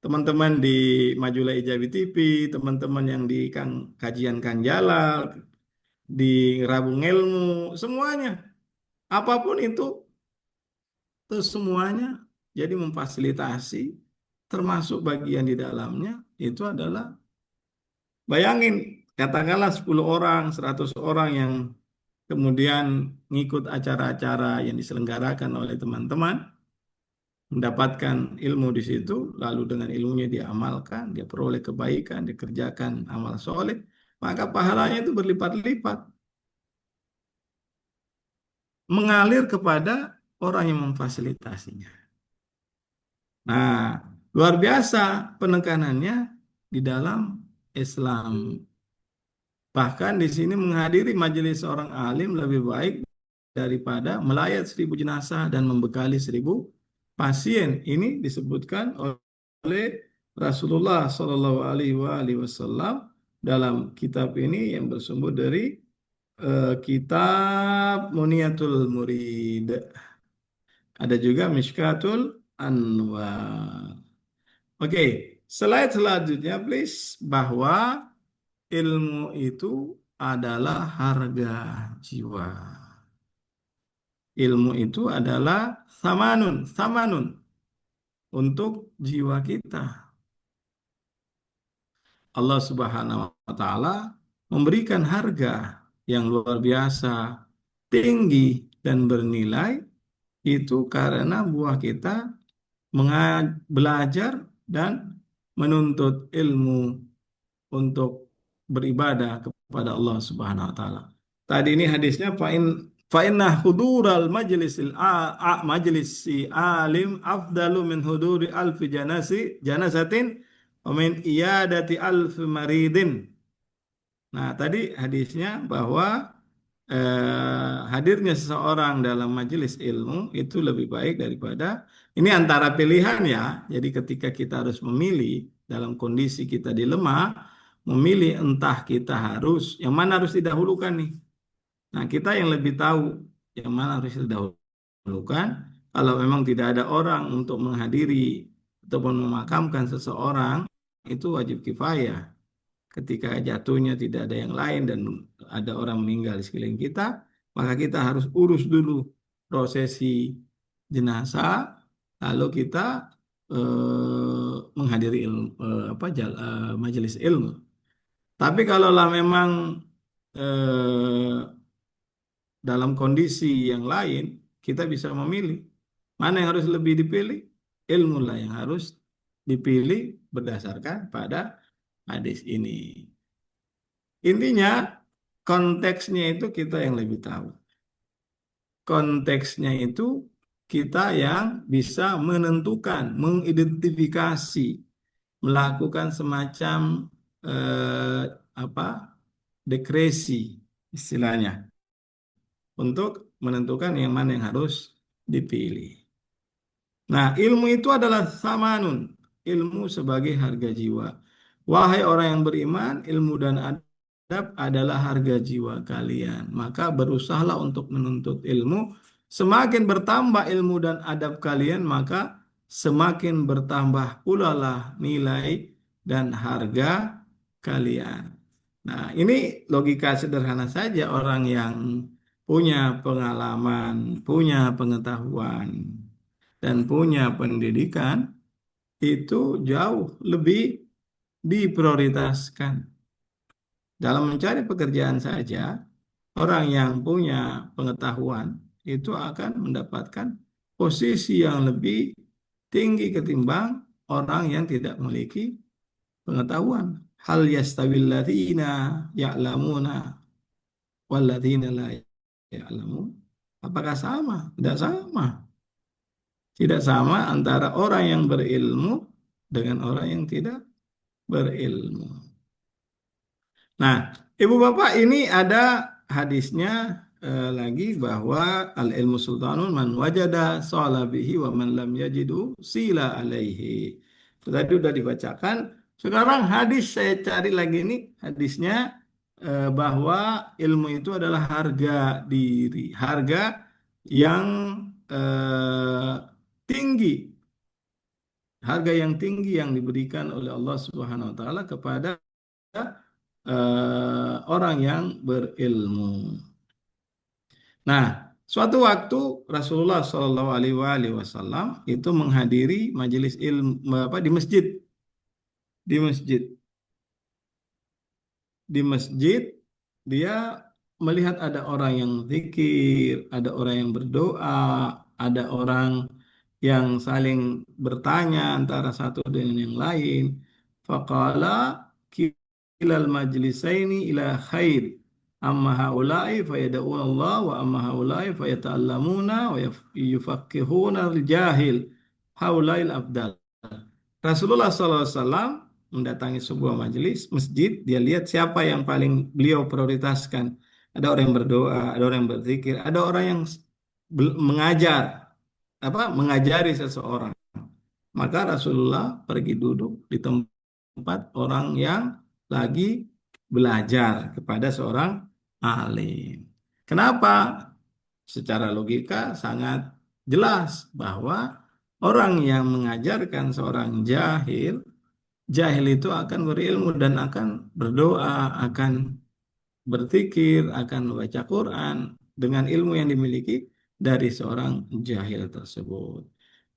teman-teman di Majulah Ijabi TV, teman-teman yang di kajian Kang Jalal, di Rabung Ilmu, semuanya. Apapun itu semuanya jadi memfasilitasi, termasuk bagian di dalamnya, itu adalah, bayangin, katakanlah 10 orang, 100 orang yang kemudian ngikut acara-acara yang diselenggarakan oleh teman-teman, mendapatkan ilmu di situ, lalu dengan ilmunya dia amalkan, dia peroleh kebaikan, dikerjakan amal soleh, maka pahalanya itu berlipat-lipat, mengalir kepada orang yang memfasilitasinya. Nah, luar biasa penekanannya di dalam Islam. Bahkan di sini menghadiri majelis seorang alim lebih baik daripada melayat 1.000 jenazah dan membekali 1.000 pasien. Ini disebutkan oleh Rasulullah Shallallahu Alaihi Wasallam dalam kitab ini yang bersumber dari kitab Muniyatul Murid. Ada juga Mishkatul Anwar. Oke, slide selanjutnya please, bahwa ilmu itu adalah harga jiwa. Ilmu itu adalah samanun untuk jiwa kita. Allah Subhanahu wa taala memberikan harga yang luar biasa, tinggi dan bernilai itu karena buah kita belajar dan menuntut ilmu untuk beribadah kepada Allah Subhanahu wa taala. Tadi ini hadisnya fa inna hudural majlisi alim afdalu min huduri alfi janazatin wa min iyadati alfi maridin. Nah, tadi hadisnya bahwa hadirnya seseorang dalam majelis ilmu itu lebih baik daripada, ini antara pilihan ya. Jadi ketika kita harus memilih dalam kondisi kita dilemah, memilih entah kita harus, yang mana harus didahulukan nih. Nah, kita yang lebih tahu yang mana harus didahulukan. Kalau memang tidak ada orang untuk menghadiri ataupun memakamkan seseorang, itu wajib kifayah. Ketika jatuhnya tidak ada yang lain dan ada orang meninggal di sekeliling kita, maka kita harus urus dulu prosesi jenazah, lalu kita menghadiri majelis ilmu. Tapi kalaulah memang eh, dalam kondisi yang lain, kita bisa memilih mana yang harus lebih dipilih. Ilmu lah yang harus dipilih berdasarkan pada hadis ini. Intinya konteksnya itu kita yang lebih tahu. Konteksnya itu kita yang bisa menentukan, mengidentifikasi, melakukan semacam apa dekresi istilahnya untuk menentukan yang mana yang harus dipilih. Nah, ilmu itu adalah samanun, ilmu sebagai harga jiwa. Wahai orang yang beriman, ilmu dan adab adalah harga jiwa kalian. Maka berusahalah untuk menuntut ilmu. Semakin bertambah ilmu dan adab kalian, maka semakin bertambah pula lah nilai dan harga kalian. Nah, ini logika sederhana saja. Orang yang punya pengalaman, punya pengetahuan, dan punya pendidikan itu jauh lebih diprioritaskan. Dalam mencari pekerjaan saja, orang yang punya pengetahuan itu akan mendapatkan posisi yang lebih tinggi ketimbang orang yang tidak memiliki pengetahuan. Hal yastawil ladzina ya'lamuna wal ladzina la ya'lamun. Apakah sama? Tidak sama. Tidak sama antara orang yang berilmu dengan orang yang tidak berilmu. Nah, Ibu Bapak, ini ada hadisnya lagi bahwa al-ilmu sultanun man wajada shala bihi wa man lam yajidu sila alaihi. Itu tadi sudah dibacakan. Sekarang hadis saya cari lagi nih hadisnya, bahwa ilmu itu adalah harga diri, harga yang tinggi. harga yang tinggi yang diberikan oleh Allah Subhanahu wa taala kepada orang yang berilmu. Nah, suatu waktu Rasulullah Shallallahu Alaihi Wasallam itu menghadiri majelis ilmu apa di masjid di masjid dia melihat ada orang yang zikir, ada orang yang berdoa, ada orang yang saling bertanya antara satu dengan yang lain. Faqala kilal majlisaini ila khair. Amma haula'i fayad'una Allah wa amma haula'i fayata'allamuna wa yufaqqihuna al-jahil. Haula'il abdal. Rasulullah SAW mendatangi sebuah majelis masjid, dia lihat siapa yang paling beliau prioritaskan. Ada orang yang berdoa, ada orang yang berzikir, ada orang yang mengajar, mengajari seseorang. Maka Rasulullah pergi duduk di tempat orang yang lagi belajar kepada seorang alim. Kenapa? Secara logika sangat jelas bahwa orang yang mengajarkan seorang jahil, jahil itu akan berilmu dan akan berdoa, akan berzikir, akan membaca Quran dengan ilmu yang dimiliki dari seorang jahil tersebut.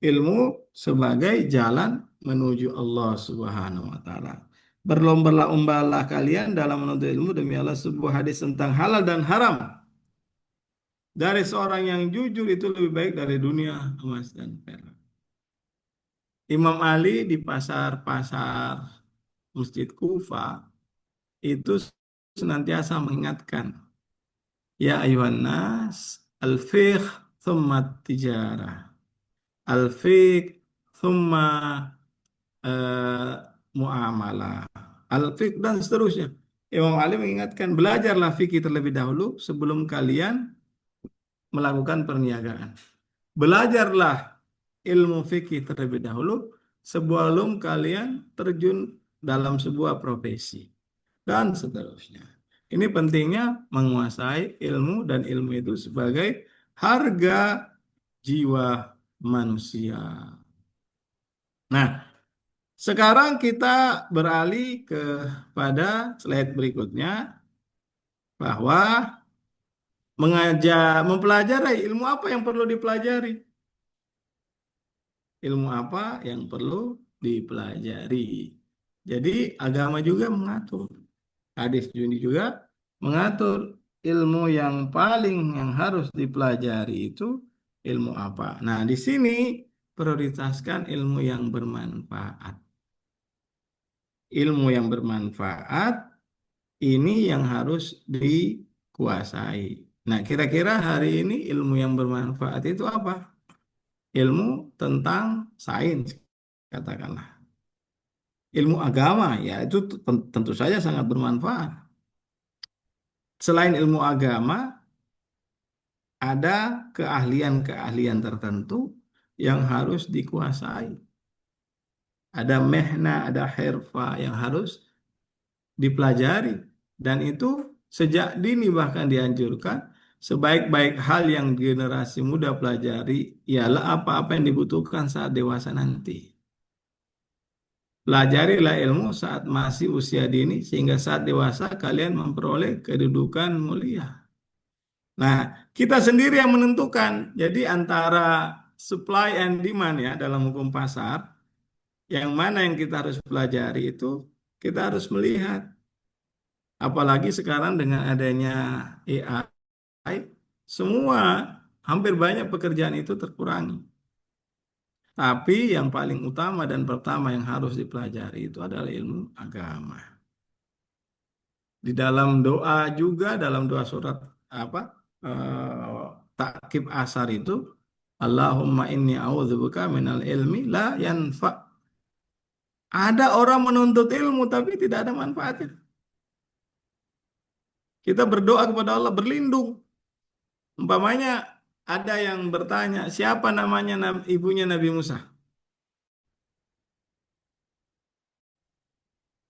Ilmu sebagai jalan menuju Allah Subhanahu wa taala. Berlomba-lombalah kalian dalam menuntut ilmu demi Allah, sebuah hadis tentang halal dan haram. Dari seorang yang jujur itu lebih baik dari dunia, emas dan perak. Imam Ali di pasar-pasar Masjid Kufa itu senantiasa mengingatkan, ya ayuhan nas, al-fiqh thumma tijarah, al-fiqh thumma eh, muamalah, al-fiqh dan seterusnya. Imam Ali mengingatkan, belajarlah fikih terlebih dahulu sebelum kalian melakukan perniagaan. Belajarlah ilmu fikih terlebih dahulu sebelum kalian terjun dalam sebuah profesi dan seterusnya. Ini pentingnya menguasai ilmu dan ilmu itu sebagai harga jiwa manusia. Nah, sekarang kita beralih kepada slide berikutnya bahwa mempelajari ilmu apa yang perlu dipelajari. Ilmu apa yang perlu dipelajari. Jadi agama juga mengatur. Hadis ini juga mengatur ilmu yang yang harus dipelajari itu ilmu apa. Nah, di sini prioritaskan ilmu yang bermanfaat. Ilmu yang bermanfaat ini yang harus dikuasai. Nah, kira-kira hari ini ilmu yang bermanfaat itu apa? Ilmu tentang sains, katakanlah. Ilmu agama, ya itu tentu saja sangat bermanfaat. Selain ilmu agama, ada keahlian-keahlian tertentu yang harus dikuasai. Ada mehna, ada herfa yang harus dipelajari. Dan itu sejak dini bahkan dianjurkan, sebaik-baik hal yang generasi muda pelajari ialah apa-apa yang dibutuhkan saat dewasa nanti. Pelajarilah ilmu saat masih usia dini sehingga saat dewasa kalian memperoleh kedudukan mulia. Nah, kita sendiri yang menentukan. Jadi antara supply and demand ya dalam hukum pasar, yang mana yang kita harus pelajari itu kita harus melihat. Apalagi sekarang dengan adanya AI, semua hampir banyak pekerjaan itu terkurangi. Tapi yang paling utama dan pertama yang harus dipelajari itu adalah ilmu agama. Di dalam doa juga, dalam doa surat Ta'qib Asar itu, Allahumma inni a'udzubika minal ilmi la yanfa. Ada orang menuntut ilmu tapi tidak ada manfaatnya. Kita berdoa kepada Allah berlindung. Umpamanya ada yang bertanya, siapa namanya ibunya Nabi Musa?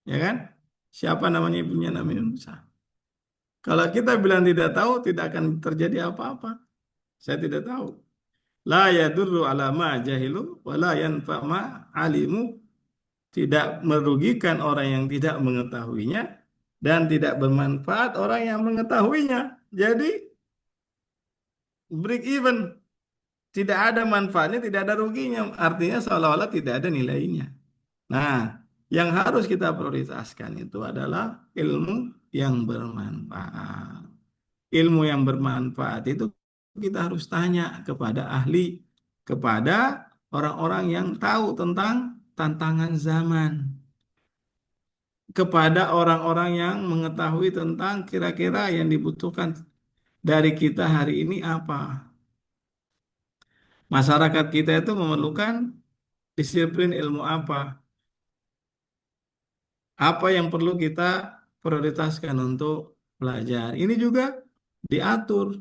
Ya kan? Siapa namanya ibunya Nabi Musa? Kalau kita bilang tidak tahu, tidak akan terjadi apa-apa. Saya tidak tahu. la yadurru ala ma jahilu wa la yanfa ma alimu, tidak merugikan orang yang tidak mengetahuinya dan tidak bermanfaat orang yang mengetahuinya. Jadi break even, tidak ada manfaatnya, tidak ada ruginya. Artinya seolah-olah tidak ada nilainya. Nah, yang harus kita prioritaskan itu adalah ilmu yang bermanfaat. Ilmu yang bermanfaat itu kita harus tanya kepada ahli, kepada orang-orang yang tahu tentang tantangan zaman, kepada orang-orang yang mengetahui tentang kira-kira yang dibutuhkan dari kita hari ini apa. Masyarakat kita itu memerlukan disiplin ilmu apa yang perlu kita prioritaskan untuk belajar. Ini juga diatur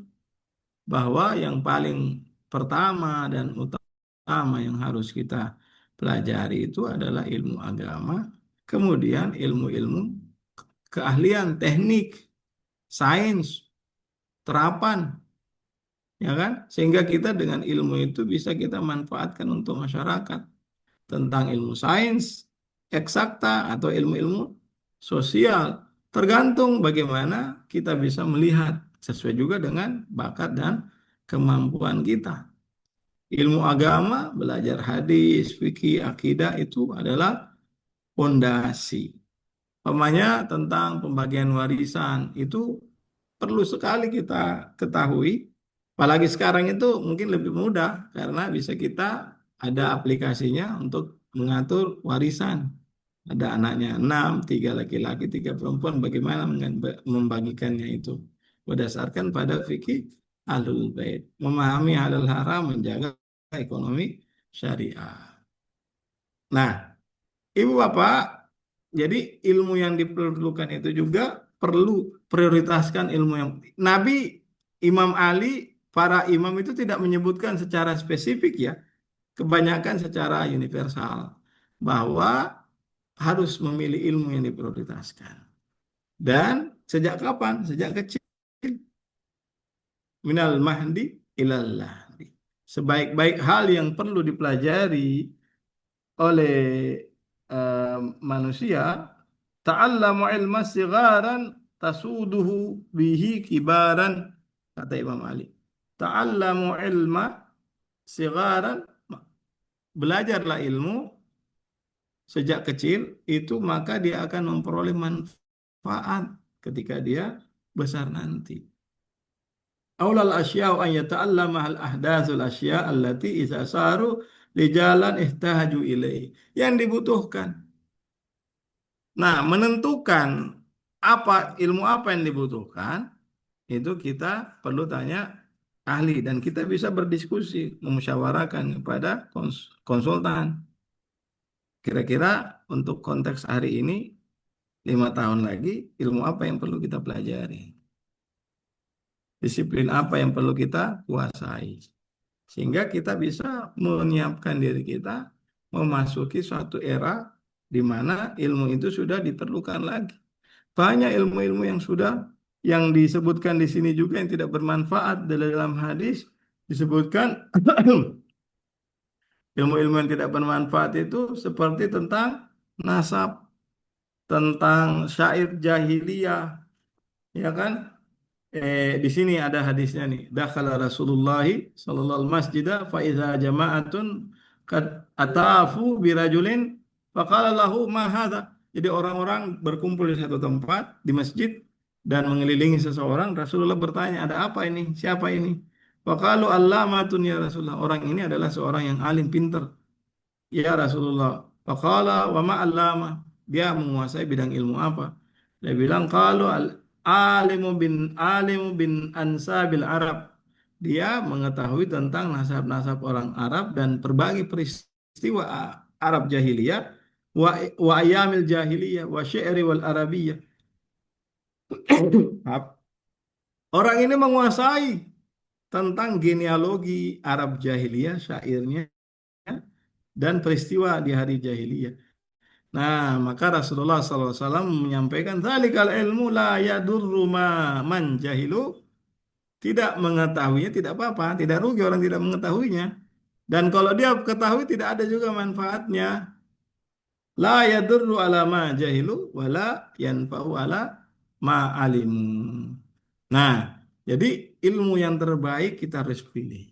bahwa yang paling pertama dan utama yang harus kita pelajari itu adalah ilmu agama, kemudian ilmu-ilmu keahlian, teknik, sains, terapan, ya kan? Sehingga kita dengan ilmu itu bisa kita manfaatkan untuk masyarakat, tentang ilmu sains, eksakta atau ilmu-ilmu sosial. Tergantung bagaimana kita bisa melihat sesuai juga dengan bakat dan kemampuan kita. Ilmu agama, belajar hadis, fikih, akidah itu adalah fondasi. Umpamanya tentang pembagian warisan itu perlu sekali kita ketahui. Apalagi sekarang itu mungkin lebih mudah karena bisa kita ada aplikasinya untuk mengatur warisan. Ada anaknya 6, 3 laki-laki, 3 perempuan, bagaimana membagikannya itu. Berdasarkan pada fikih Ahlul Bait. Memahami halal haram, menjaga ekonomi syariah. Nah, Ibu Bapak, jadi ilmu yang diperlukan itu juga perlu prioritaskan ilmu yang Nabi, Imam Ali, para imam itu tidak menyebutkan secara spesifik ya, kebanyakan secara universal bahwa harus memilih ilmu yang diprioritaskan. Dan sejak kapan? Sejak kecil. Minal mahdi ilal lahdi. Sebaik-baik hal yang perlu dipelajari oleh manusia, ta'allamu ilma sigharan tasuduhu bihi kibaran, kata Imam Ali. Ta'allamu ilma sigharan, belajarlah ilmu sejak kecil itu maka dia akan memperoleh manfaat ketika dia besar nanti. Aulal asya'u an yata'allama al ahdatsul asya' allati idza saru li jalan ihtaju ilaih. Yang dibutuhkan. Nah, menentukan ilmu apa yang dibutuhkan itu kita perlu tanya ahli dan kita bisa berdiskusi, memusyawarahkan kepada konsultan. Kira-kira untuk konteks hari ini 5 tahun lagi ilmu apa yang perlu kita pelajari? Disiplin apa yang perlu kita kuasai? Sehingga kita bisa menyiapkan diri kita memasuki suatu era di mana ilmu itu sudah diperlukan lagi. Banyak ilmu-ilmu yang disebutkan di sini juga yang tidak bermanfaat dalam hadis disebutkan ilmu-ilmu yang tidak bermanfaat itu seperti tentang nasab, tentang syair jahiliyah, ya kan? Di sini ada hadisnya nih. Dakhala Rasulullah sallallahu alaihi masjidah fa idza jama'atun qad atafu birajulin faqala lahu ma hadza. Jadi orang-orang berkumpul di satu tempat di masjid dan mengelilingi seseorang. Rasulullah bertanya, "Ada apa ini? Siapa ini?" Faqalu allamatun ya Rasulullah. Orang ini adalah seorang yang alim pintar. Ya Rasulullah. Faqala wa ma allama. Dia menguasai bidang ilmu apa? Dia bilang kalau alimu bin ansabil Arab. Dia mengetahui tentang nasab-nasab orang Arab dan berbagai peristiwa Arab jahiliyah wa ayamil jahiliyah wa syi'ri wal arabiyah. Orang ini menguasai tentang genealogi Arab jahiliyah, syairnya dan peristiwa di hari jahiliyah. Nah, maka Rasulullah SAW menyampaikan, "Dzalikal ilmu la yadurru man jahilu tidak mengetahuinya tidak apa-apa, tidak rugi orang tidak mengetahuinya. Dan kalau dia ketahui tidak ada juga manfaatnya. La yadurru ala ma jahilu wala yanfa'u ala ma alimu. Nah, jadi ilmu yang terbaik kita harus pilih.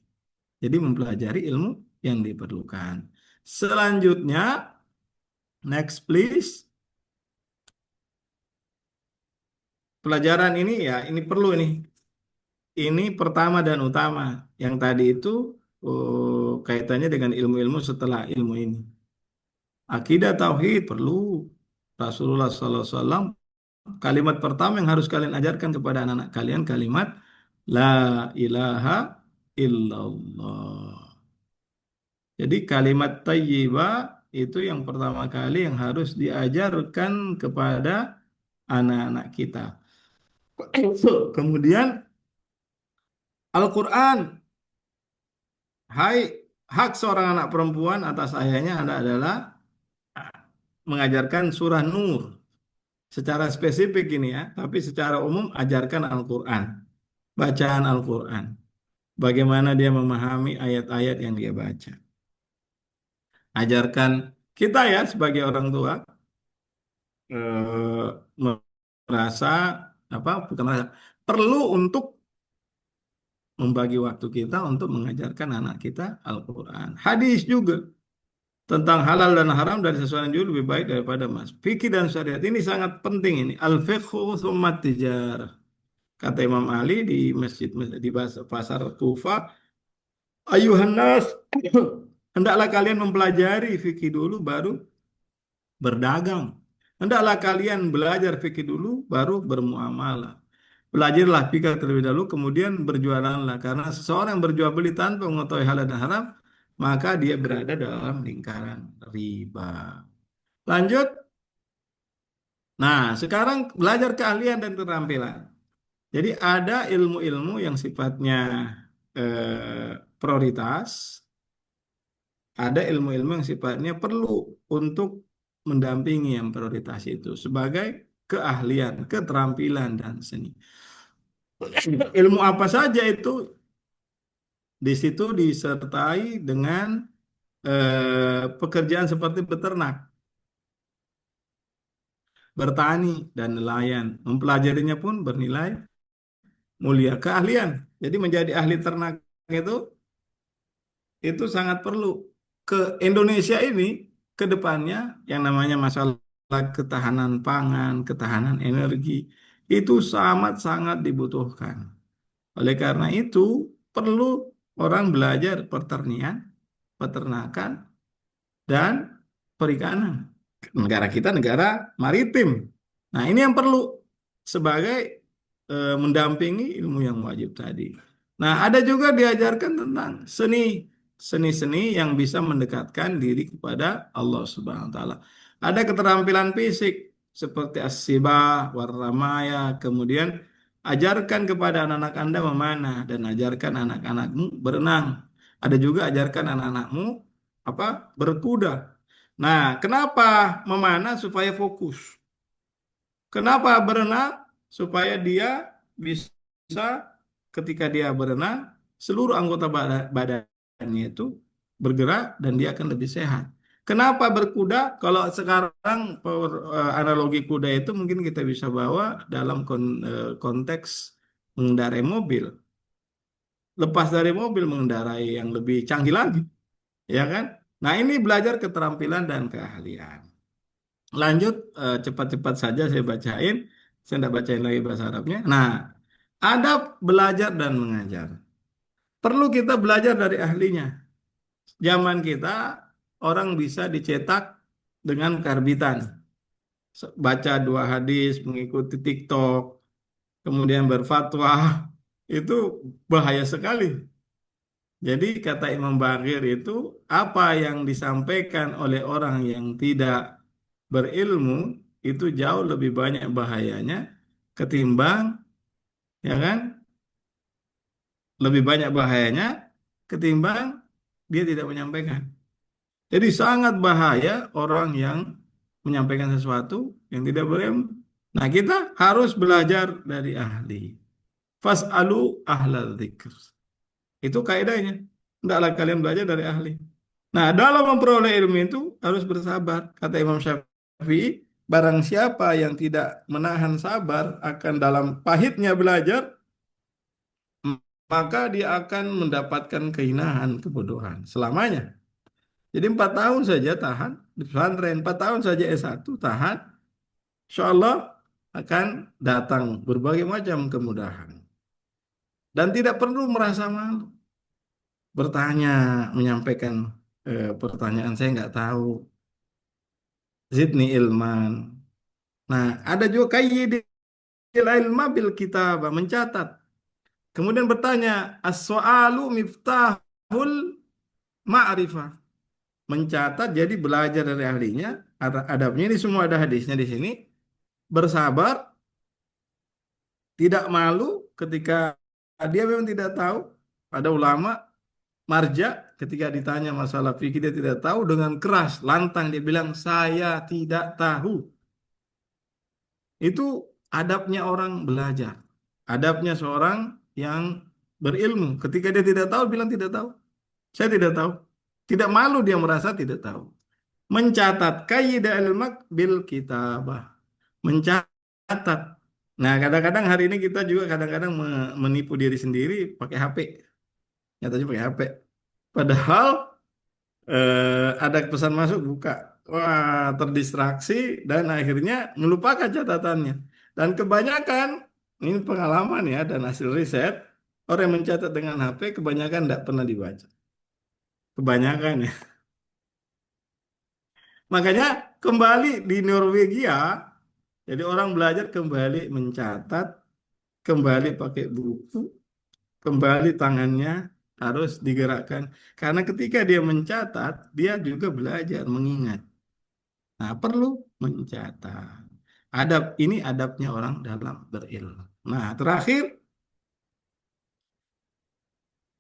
Jadi mempelajari ilmu yang diperlukan. Selanjutnya, next please. Pelajaran ini ya, ini perlu ini. Ini pertama dan utama. Yang tadi itu kaitannya dengan ilmu-ilmu setelah ilmu ini. Akidah tauhid perlu. Rasulullah SAW kalimat pertama yang harus kalian ajarkan kepada anak-anak kalian kalimat La ilaha illallah. Jadi kalimat thayyibah itu yang pertama kali yang harus diajarkan kepada anak-anak kita. Kemudian Al-Quran, hai hak seorang anak perempuan atas ayahnya adalah mengajarkan surah Nur. Secara spesifik ini ya, tapi secara umum ajarkan Al-Quran, bacaan Al-Quran. Bagaimana dia memahami ayat-ayat yang dia baca. Ajarkan kita ya sebagai orang tua eh, merasa apa bukan merasa perlu untuk membagi waktu kita untuk mengajarkan anak kita Al-Quran. Hadis juga tentang halal dan haram dari sesuatu yang jauh lebih baik daripada emas. Fikih dan syariat ini sangat penting ini. Al-fiqhu tsumma tijarah. Kata Imam Ali di masjid di pasar Kufah, ayuhan nas, hendaklah kalian mempelajari fikih dulu baru berdagang. Hendaklah kalian belajar fikih dulu baru bermuamalah. Belajarlah fikih terlebih dahulu kemudian berjualanlah karena seseorang yang berjual beli tanpa mengetahui halal dan haram maka dia berada dalam lingkaran riba. Lanjut. Nah, sekarang belajar keahlian dan keterampilan. Jadi ada ilmu-ilmu yang sifatnya prioritas, ada ilmu-ilmu yang sifatnya perlu untuk mendampingi yang prioritas itu sebagai keahlian, keterampilan dan seni. Ilmu apa saja itu di situ disertai dengan pekerjaan seperti beternak, bertani dan nelayan. Mempelajarinya pun bernilai mulia keahlian. Jadi menjadi ahli ternak itu sangat perlu. Ke Indonesia ini ke depannya yang namanya masalah ketahanan pangan, ketahanan energi itu sangat-sangat dibutuhkan. Oleh karena itu perlu orang belajar pertanian, peternakan, dan perikanan. Negara kita negara maritim. Nah, ini yang perlu sebagai mendampingi ilmu yang wajib tadi. Nah, ada juga diajarkan tentang seni-seni yang bisa mendekatkan diri kepada Allah Subhanahu wa taala. Ada keterampilan fisik seperti as-sibah, warramaya, kemudian ajarkan kepada anak-anak Anda memanah dan ajarkan anak-anakmu berenang. Ada juga ajarkan anak-anakmu apa? Berkuda. Nah, kenapa memanah supaya fokus? Kenapa berenang? Supaya dia bisa ketika dia berenang, seluruh anggota badannya itu bergerak dan dia akan lebih sehat. Kenapa berkuda? Kalau sekarang analogi kuda itu mungkin kita bisa bawa dalam konteks mengendarai mobil. Lepas dari mobil mengendarai yang lebih canggih lagi, ya kan? Nah, ini belajar keterampilan dan keahlian. Lanjut, cepat-cepat saja saya bacain. Saya tidak bacain lagi bahasa Arabnya. Nah, adab belajar dan mengajar. Perlu kita belajar dari ahlinya. Zaman kita, orang bisa dicetak dengan karbitan. Baca 2 hadis, mengikuti TikTok, kemudian berfatwa. Itu bahaya sekali. Jadi kata Imam Baqir itu, apa yang disampaikan oleh orang yang tidak berilmu itu jauh lebih banyak bahayanya ketimbang ya kan lebih banyak bahayanya ketimbang dia tidak menyampaikan. Jadi sangat bahaya orang yang menyampaikan sesuatu yang tidak berilmu. Nah, kita harus belajar dari ahli. Fas'alu ahla dzikr. Itu kaidahnya. Hendaklah kalian belajar dari ahli. Nah, dalam memperoleh ilmu itu harus bersabar. Kata Imam Syafi'i, barang siapa yang tidak menahan sabar akan dalam pahitnya belajar, maka dia akan mendapatkan kehinaan, kebodohan selamanya. Jadi 4 tahun saja tahan di pesantren, 4 tahun saja S1 tahan, insya Allah akan datang berbagai macam kemudahan. Dan tidak perlu merasa malu bertanya, menyampaikan pertanyaan saya nggak tahu, zidni ilman. Nah, ada juga qayyidil ilma bil kitabah, mencatat. Kemudian bertanya, as-so'alu miftahul ma'rifah. Mencatat, jadi belajar dari ahlinya, adabnya ini semua ada hadisnya di sini. Bersabar, tidak malu ketika dia memang tidak tahu. Ada ulama marja ketika ditanya masalah fikih dia tidak tahu, dengan keras, lantang dia bilang saya tidak tahu. Itu adabnya orang belajar. Adabnya seorang yang berilmu. Ketika dia tidak tahu, bilang tidak tahu. Saya tidak tahu. Tidak malu dia merasa tidak tahu. Mencatat qayyida ilmak bil kitabah. Mencatat. Nah, kadang-kadang hari ini kita juga kadang-kadang menipu diri sendiri pakai HP. Nyatanya pakai HP. Padahal ada pesan masuk buka. Wah, terdistraksi dan akhirnya melupakan catatannya. Dan kebanyakan, ini pengalaman ya dan hasil riset, orang yang mencatat dengan HP kebanyakan tidak pernah dibaca. Kebanyakan ya. Makanya kembali di Norwegia, jadi orang belajar kembali mencatat, kembali pakai buku, kembali tangannya harus digerakkan. Karena ketika dia mencatat, dia juga belajar mengingat. Nah, perlu mencatat. Adab ini adabnya orang dalam berilmu. Nah, terakhir,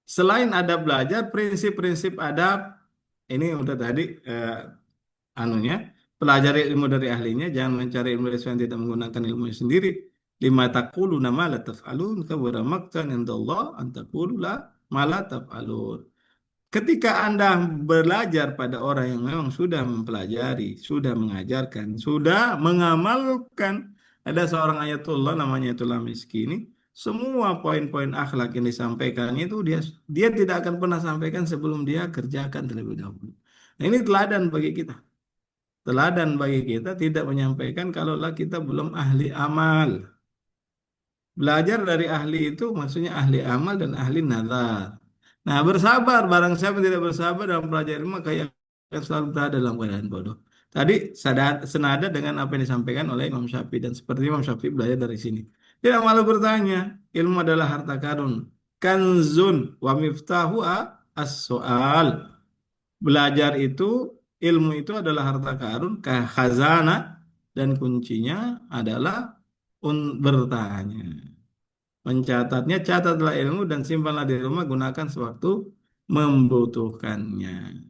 selain adab belajar, prinsip-prinsip adab ini udah tadi anunya, pelajari ilmu dari ahlinya, jangan mencari ilmu dari yang tidak menggunakan ilmu sendiri. Lima taqulu nama la taf'alun kabura maqtan indallah an taqulu la ma la taf'alun. Ketika Anda belajar pada orang yang memang sudah mempelajari, sudah mengajarkan, sudah mengamalkan, ada seorang ayatullah namanya Ayatullah Miskini, semua poin-poin akhlak yang disampaikan itu dia tidak akan pernah sampaikan sebelum dia kerjakan terlebih dahulu. Nah, ini teladan bagi kita. Teladan bagi kita tidak menyampaikan kalaulah kita belum ahli amal. Belajar dari ahli itu maksudnya ahli amal dan ahli nazar. Nah, bersabar. Barang siapa tidak bersabar dalam belajar ilmu, maka ia akan selalu berada dalam keadaan bodoh. Tadi senada dengan apa yang disampaikan oleh Imam Syafi'i. Dan seperti Imam Syafi'i belajar dari sini. Tidak malu bertanya. Ilmu adalah harta karun. Kanzun wa miftahu as-soal. Belajar itu, ilmu itu adalah harta karun, khazanah, dan kuncinya adalah bertanya. Mencatatnya, catatlah ilmu dan simpanlah di rumah, gunakan sewaktu membutuhkannya.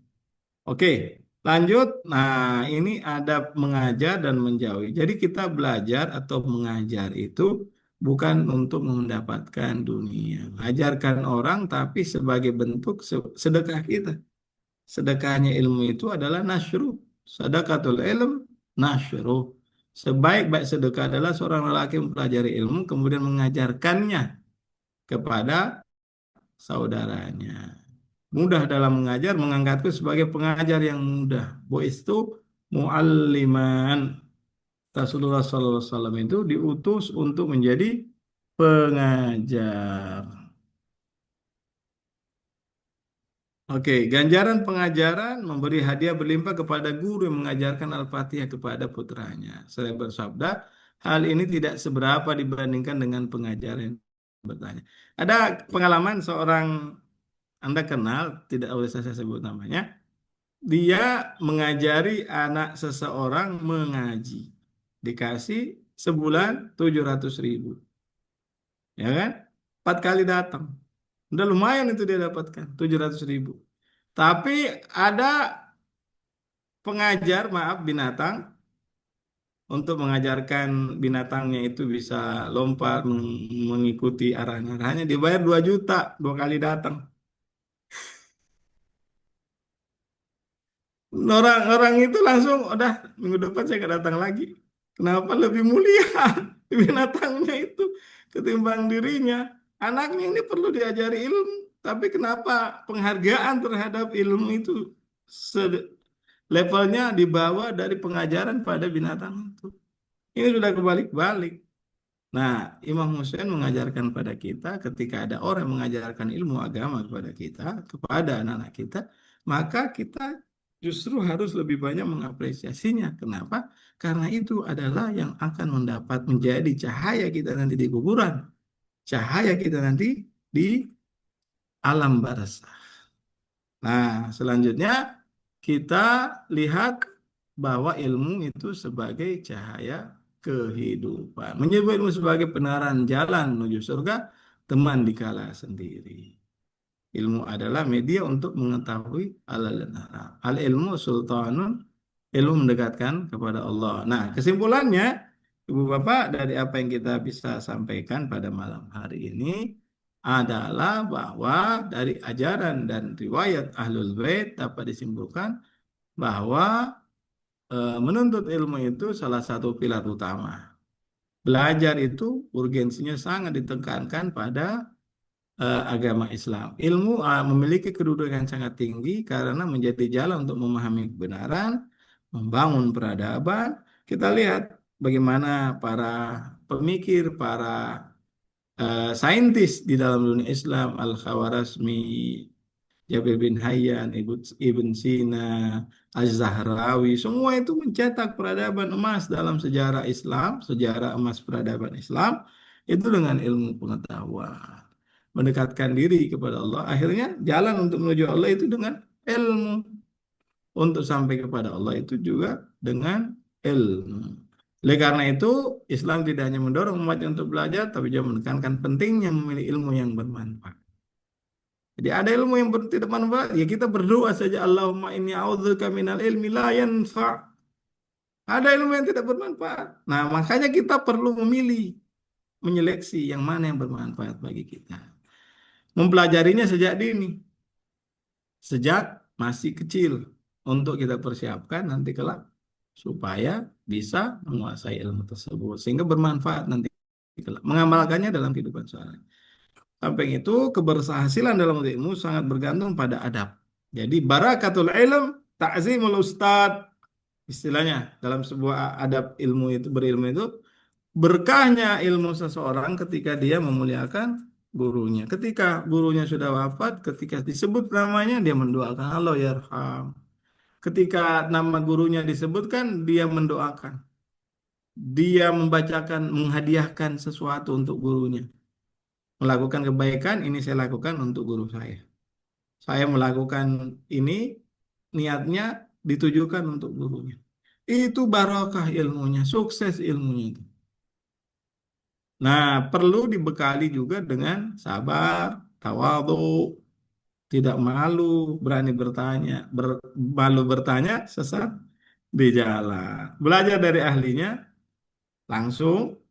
Oke, lanjut. Nah, ini adab mengajar dan menjauhi. Jadi kita belajar atau mengajar itu bukan untuk mendapatkan dunia. Ajarkan orang tapi sebagai bentuk sedekah kita. Sedekahnya ilmu itu adalah nasyru. Sadaqatul ilm nasyru. Sebaik-baik sedekah adalah seorang lelaki mempelajari ilmu kemudian mengajarkannya kepada saudaranya. Mudah dalam mengajar, mengangkatku sebagai pengajar yang mudah. Buistu mualliman. Rasulullah SAW itu diutus untuk menjadi pengajar. Oke, ganjaran pengajaran memberi hadiah berlimpah kepada guru yang mengajarkan Al-Fatihah kepada putranya. Saya bersabda, hal ini tidak seberapa dibandingkan dengan pengajaran yang bertanya. Ada pengalaman seorang Anda kenal, tidak boleh saya sebut namanya. Dia mengajari anak seseorang mengaji. Dikasih sebulan 700.000. Ya kan? 4 kali datang. Udah lumayan itu dia dapatkan, 700.000. Tapi ada pengajar, maaf binatang, untuk mengajarkan binatangnya itu bisa lompat mengikuti arahan-arahannya, dibayar 2 juta 2 kali datang. Orang-orang itu langsung udah minggu depan saya nggak datang lagi. Kenapa lebih mulia binatangnya itu ketimbang dirinya? Anaknya ini perlu diajari ilmu, tapi kenapa penghargaan terhadap ilmu itu levelnya dibawa dari pengajaran pada binatang itu? Ini sudah kebalik-balik. Nah, Imam Hussein mengajarkan pada kita ketika ada orang yang mengajarkan ilmu agama kepada kita, kepada anak-anak kita, maka kita justru harus lebih banyak mengapresiasinya. Kenapa? Karena itu adalah yang akan mendapat menjadi cahaya kita nanti di kuburan, cahaya kita nanti di alam barzakh. Nah, selanjutnya kita lihat bahwa ilmu itu sebagai cahaya kehidupan. Menyebut ilmu sebagai penerangan jalan menuju surga, teman dikala sendiri. Ilmu adalah media untuk mengetahui halal dan haram. Al ilmu sultanun, ilmu mendekatkan kepada Allah. Nah, kesimpulannya, Ibu Bapak, dari apa yang kita bisa sampaikan pada malam hari ini adalah bahwa dari ajaran dan riwayat Ahlul Bait dapat disimpulkan bahwa menuntut ilmu itu salah satu pilar utama. Belajar itu urgensinya sangat ditekankan pada agama Islam. Ilmu memiliki kedudukan sangat tinggi karena menjadi jalan untuk memahami kebenaran, membangun peradaban. Kita lihat bagaimana para pemikir, para saintis di dalam dunia Islam, Al-Khawarizmi, Jabir bin Hayyan, Ibn Sina, Az-Zahrawi, semua itu mencetak peradaban emas dalam sejarah Islam, sejarah emas peradaban Islam, itu dengan ilmu pengetahuan. Mendekatkan diri kepada Allah, akhirnya jalan untuk menuju Allah itu dengan ilmu. Untuk sampai kepada Allah itu juga dengan ilmu. Oleh karena itu, Islam tidak hanya mendorong umatnya untuk belajar, tapi juga menekankan pentingnya memilih ilmu yang bermanfaat. Jadi ada ilmu yang tidak bermanfaat, ya kita berdoa saja, Allahumma inni a'udzubika minal ilmi la yanfa'. Ada ilmu yang tidak bermanfaat. Nah, makanya kita perlu memilih, menyeleksi yang mana yang bermanfaat bagi kita. Mempelajarinya sejak dini, sejak masih kecil, untuk kita persiapkan nanti kelak supaya bisa menguasai ilmu tersebut sehingga bermanfaat nanti kelak, mengamalkannya dalam kehidupan sehari. Samping itu, keberhasilan dalam ilmu sangat bergantung pada adab. Jadi barakatul ilm ta'zimul ustad, istilahnya dalam sebuah adab ilmu itu, berilmu itu, berkahnya ilmu seseorang ketika dia memuliakan gurunya. Ketika gurunya sudah wafat, ketika disebut namanya, dia mendoakan Allah yarham. Ketika nama gurunya disebutkan, dia mendoakan. Dia membacakan, menghadiahkan sesuatu untuk gurunya. Melakukan kebaikan, ini saya lakukan untuk guru saya. Saya melakukan ini, niatnya ditujukan untuk gurunya. Itu barokah ilmunya, sukses ilmunya itu. Nah, perlu dibekali juga dengan sabar, tawadhu, tidak malu, berani bertanya, malu bertanya, sesat di jalan. Belajar dari ahlinya, langsung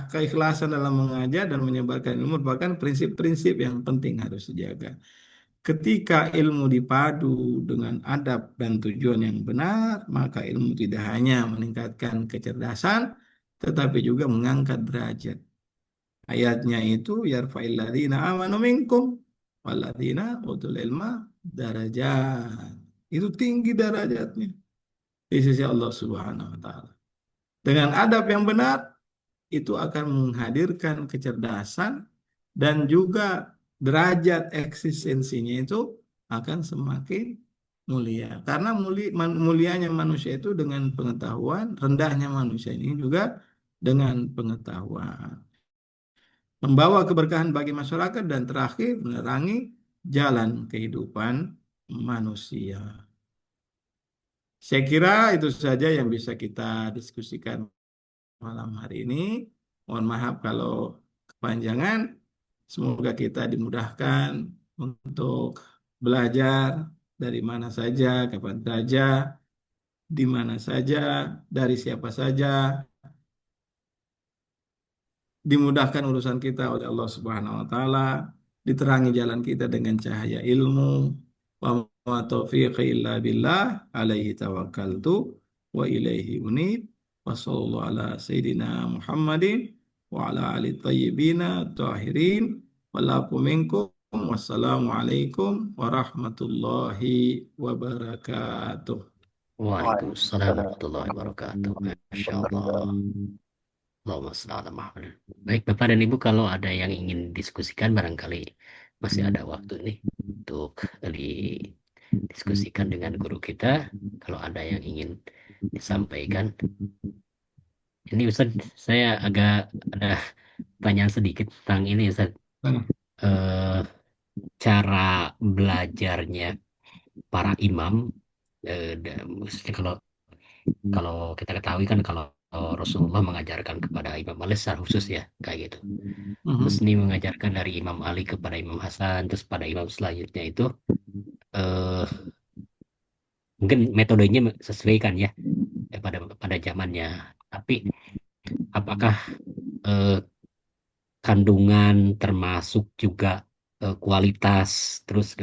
keikhlasan dalam mengajar dan menyebarkan ilmu merupakan prinsip-prinsip yang penting harus dijaga. Ketika ilmu dipadu dengan adab dan tujuan yang benar, maka ilmu tidak hanya meningkatkan kecerdasan, tetapi juga mengangkat derajat. Ayatnya itu yarfa'il ladzina amanu minkum walladzina utul ilma darajat. Itu tinggi derajatnya di sisi Allah Subhanahu wa taala. Dengan adab yang benar itu akan menghadirkan kecerdasan dan juga derajat eksistensinya itu akan semakin mulia. Karena mulianya manusia itu dengan pengetahuan, rendahnya manusia ini juga dengan pengetahuan. Membawa keberkahan bagi masyarakat dan terakhir menerangi jalan kehidupan manusia. Saya kira itu saja yang bisa kita diskusikan malam hari ini. Mohon maaf kalau kepanjangan. Semoga kita dimudahkan untuk belajar dari mana saja, kapan saja, di mana saja, dari siapa saja, dimudahkan urusan kita oleh Allah Subhanahu wa taala, diterangi jalan kita dengan cahaya ilmu. Wa ma taufiqi illa billah, alaihi tawakkaltu wa ilaihi unib. Wa sallallahu ala sayyidina Muhammadin wa ala ali tayyibina tahirin. Walafu minkum. Wassalamualaikum warahmatullahi wabarakatuh. Waalaikumsalam Waalaikumsalam warahmatullahi wabarakatuh. Masya Allah. warahmatullahi Allahumma shalli ala Muhammad. Baik, Bapak dan Ibu, kalau ada yang ingin diskusikan, barangkali masih ada waktu nih untuk didiskusikan dengan guru kita. Kalau ada yang ingin disampaikan. Ini Ustaz, saya agak ada pertanyaan sedikit tentang ini Ustaz. Eh, cara belajarnya para imam, maksudnya kalau kalau kita ketahui kan kalau Rasulullah mengajarkan kepada Imam Ali secara khusus ya kayak gitu. Terus ini mengajarkan dari Imam Ali kepada Imam Hasan, terus pada imam selanjutnya itu eh mungkin metodenya sesuai kan ya pada pada zamannya. Tapi apakah eh, kandungan termasuk juga kualitas terus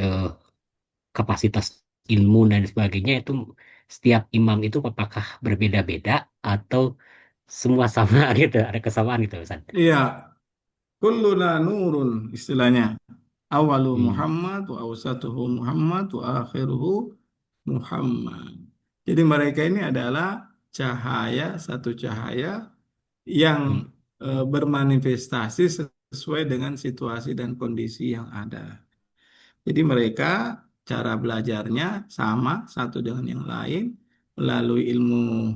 kapasitas ilmu dan sebagainya itu setiap imam itu apakah berbeda-beda atau semua sama gitu, ada kesamaan gitu Ustaz? Iya, kulluna nurun istilahnya. Awalu Hmm. Muhammad wa awsatuhu Muhammad wa akhiruhu Muhammad. Jadi mereka ini adalah cahaya, satu cahaya yang Hmm. bermanifestasi sesuai dengan situasi dan kondisi yang ada. Jadi mereka cara belajarnya sama satu dengan yang lain melalui ilmu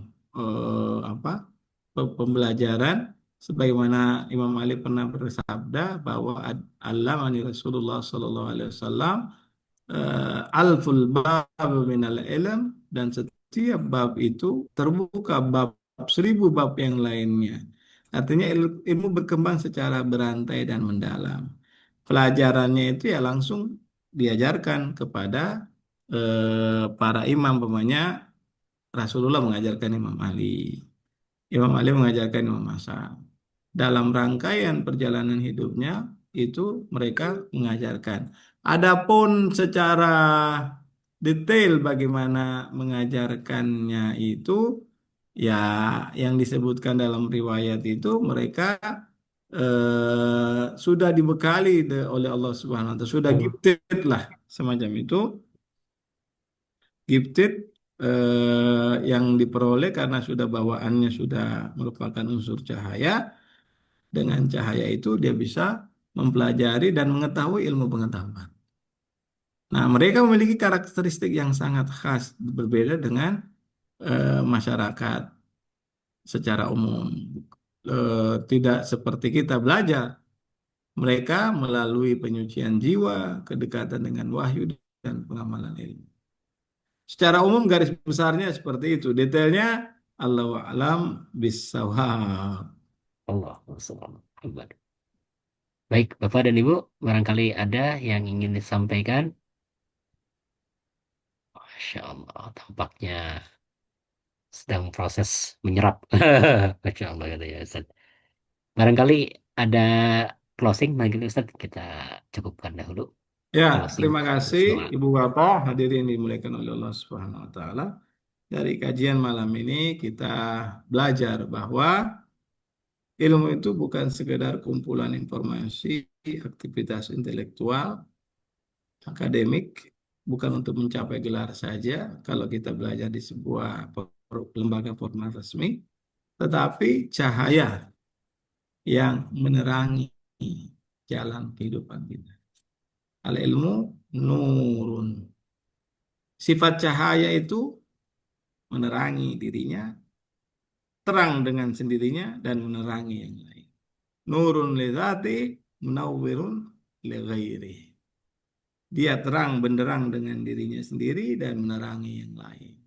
apa pembelajaran, sebagaimana Imam Ali pernah bersabda bahwa allamani Rasulullah Sallallahu Alaihi Wasallam alful bab minal ilm, dan setiap bab itu terbuka bab 1.000 bab yang lainnya. Artinya ilmu berkembang secara berantai dan mendalam. Pelajarannya itu ya langsung diajarkan kepada para imam. Pemanya Rasulullah mengajarkan Imam Ali, Imam Ali mengajarkan Imam Hasan. Dalam rangkaian perjalanan hidupnya itu mereka mengajarkan. Adapun secara detail bagaimana mengajarkannya itu, ya yang disebutkan dalam riwayat itu mereka sudah dibekali oleh Allah Subhanahu wa taala, sudah gifted lah semacam itu, gifted yang diperoleh karena sudah bawaannya sudah merupakan unsur cahaya. Dengan cahaya itu dia bisa mempelajari dan mengetahui ilmu pengetahuan. Nah, mereka memiliki karakteristik yang sangat khas, berbeda dengan masyarakat secara umum. Tidak seperti kita belajar. Mereka melalui penyucian jiwa, kedekatan dengan wahyu, dan pengamalan ilmu. Secara umum garis besarnya seperti itu. Detailnya Allahu a'lam bissawab. Allah Muhammad. Baik, Bapak dan Ibu, barangkali ada yang ingin disampaikan. Masya Allah, tampaknya sedang proses menyerap. Masya Allah gitu ya Ustaz. Barangkali ada closing lagi Ustaz, kita cukupkan dahulu Ya, closing terima terus kasih doa. Ibu Bapak hadirin dimuliakan oleh Allah Subhanahu wa taala. Dari kajian malam ini kita belajar bahwa ilmu itu bukan sekedar kumpulan informasi, aktivitas intelektual, akademik, bukan untuk mencapai gelar saja kalau kita belajar di sebuah lembaga formal resmi, tetapi cahaya yang menerangi jalan kehidupan kita. Al ilmu nurun. Sifat cahaya itu menerangi dirinya, terang dengan sendirinya dan menerangi yang lain. Nurun li dzati, munawwirun li ghairi. Dia terang benderang dengan dirinya sendiri dan menerangi yang lain.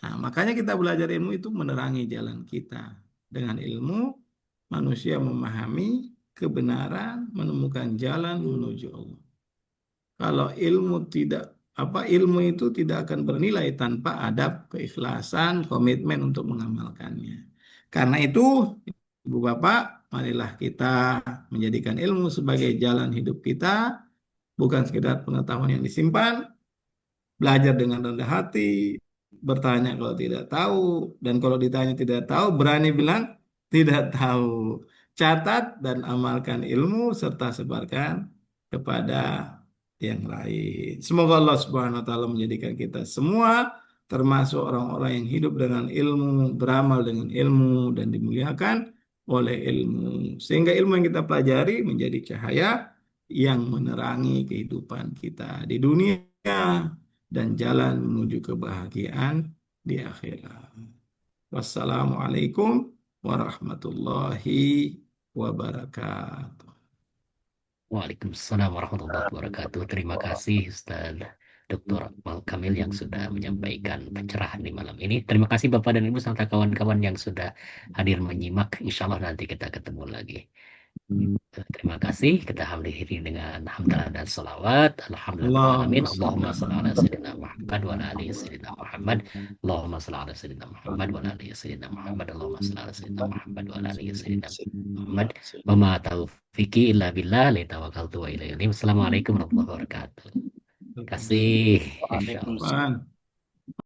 Nah, makanya kita belajar ilmu itu menerangi jalan kita. Dengan ilmu, manusia memahami kebenaran, menemukan jalan menuju Allah. Kalau ilmu tidak ilmu itu tidak akan bernilai tanpa adab, keikhlasan, komitmen untuk mengamalkannya. Karena itu, Ibu Bapak, marilah kita menjadikan ilmu sebagai jalan hidup kita, bukan sekedar pengetahuan yang disimpan, belajar dengan rendah hati, bertanya kalau tidak tahu, dan kalau ditanya tidak tahu, berani bilang tidak tahu. Catat dan amalkan ilmu serta sebarkan kepada yang lain. Semoga Allah Subhanahu wa taala menjadikan kita semua termasuk orang-orang yang hidup dengan ilmu, beramal dengan ilmu dan dimuliakan oleh ilmu. Sehingga ilmu yang kita pelajari menjadi cahaya yang menerangi kehidupan kita di dunia dan jalan menuju kebahagiaan di akhirat. Wassalamualaikum warahmatullahi wabarakatuh. Waalaikumsalam warahmatullahi wabarakatuh. Terima kasih Ustaz Dr. Akmal Kamil yang sudah menyampaikan pencerahan di malam ini. Terima kasih Bapak dan Ibu serta kawan-kawan yang sudah hadir menyimak. Insya Allah nanti kita ketemu lagi. Terima kasih. Kita akhiri dengan hamdalah dan salawat. Alhamdulillah. Allahumma salli ala sayyidina Muhammad wa ala ali sayyidina Muhammad. Allahumma salli ala sayyidina Muhammad wa ala ali sayyidina Muhammad. Allahumma salli ala sayyidina Muhammad wa ala ali sayyidina Muhammad. Wa ma taufiqi illa billah, la tawakkaltu wa ilayhi. Assalamualaikum warahmatullahi wabarakatuh. Terima kasih. Insyaallah. Waalaikumsalam.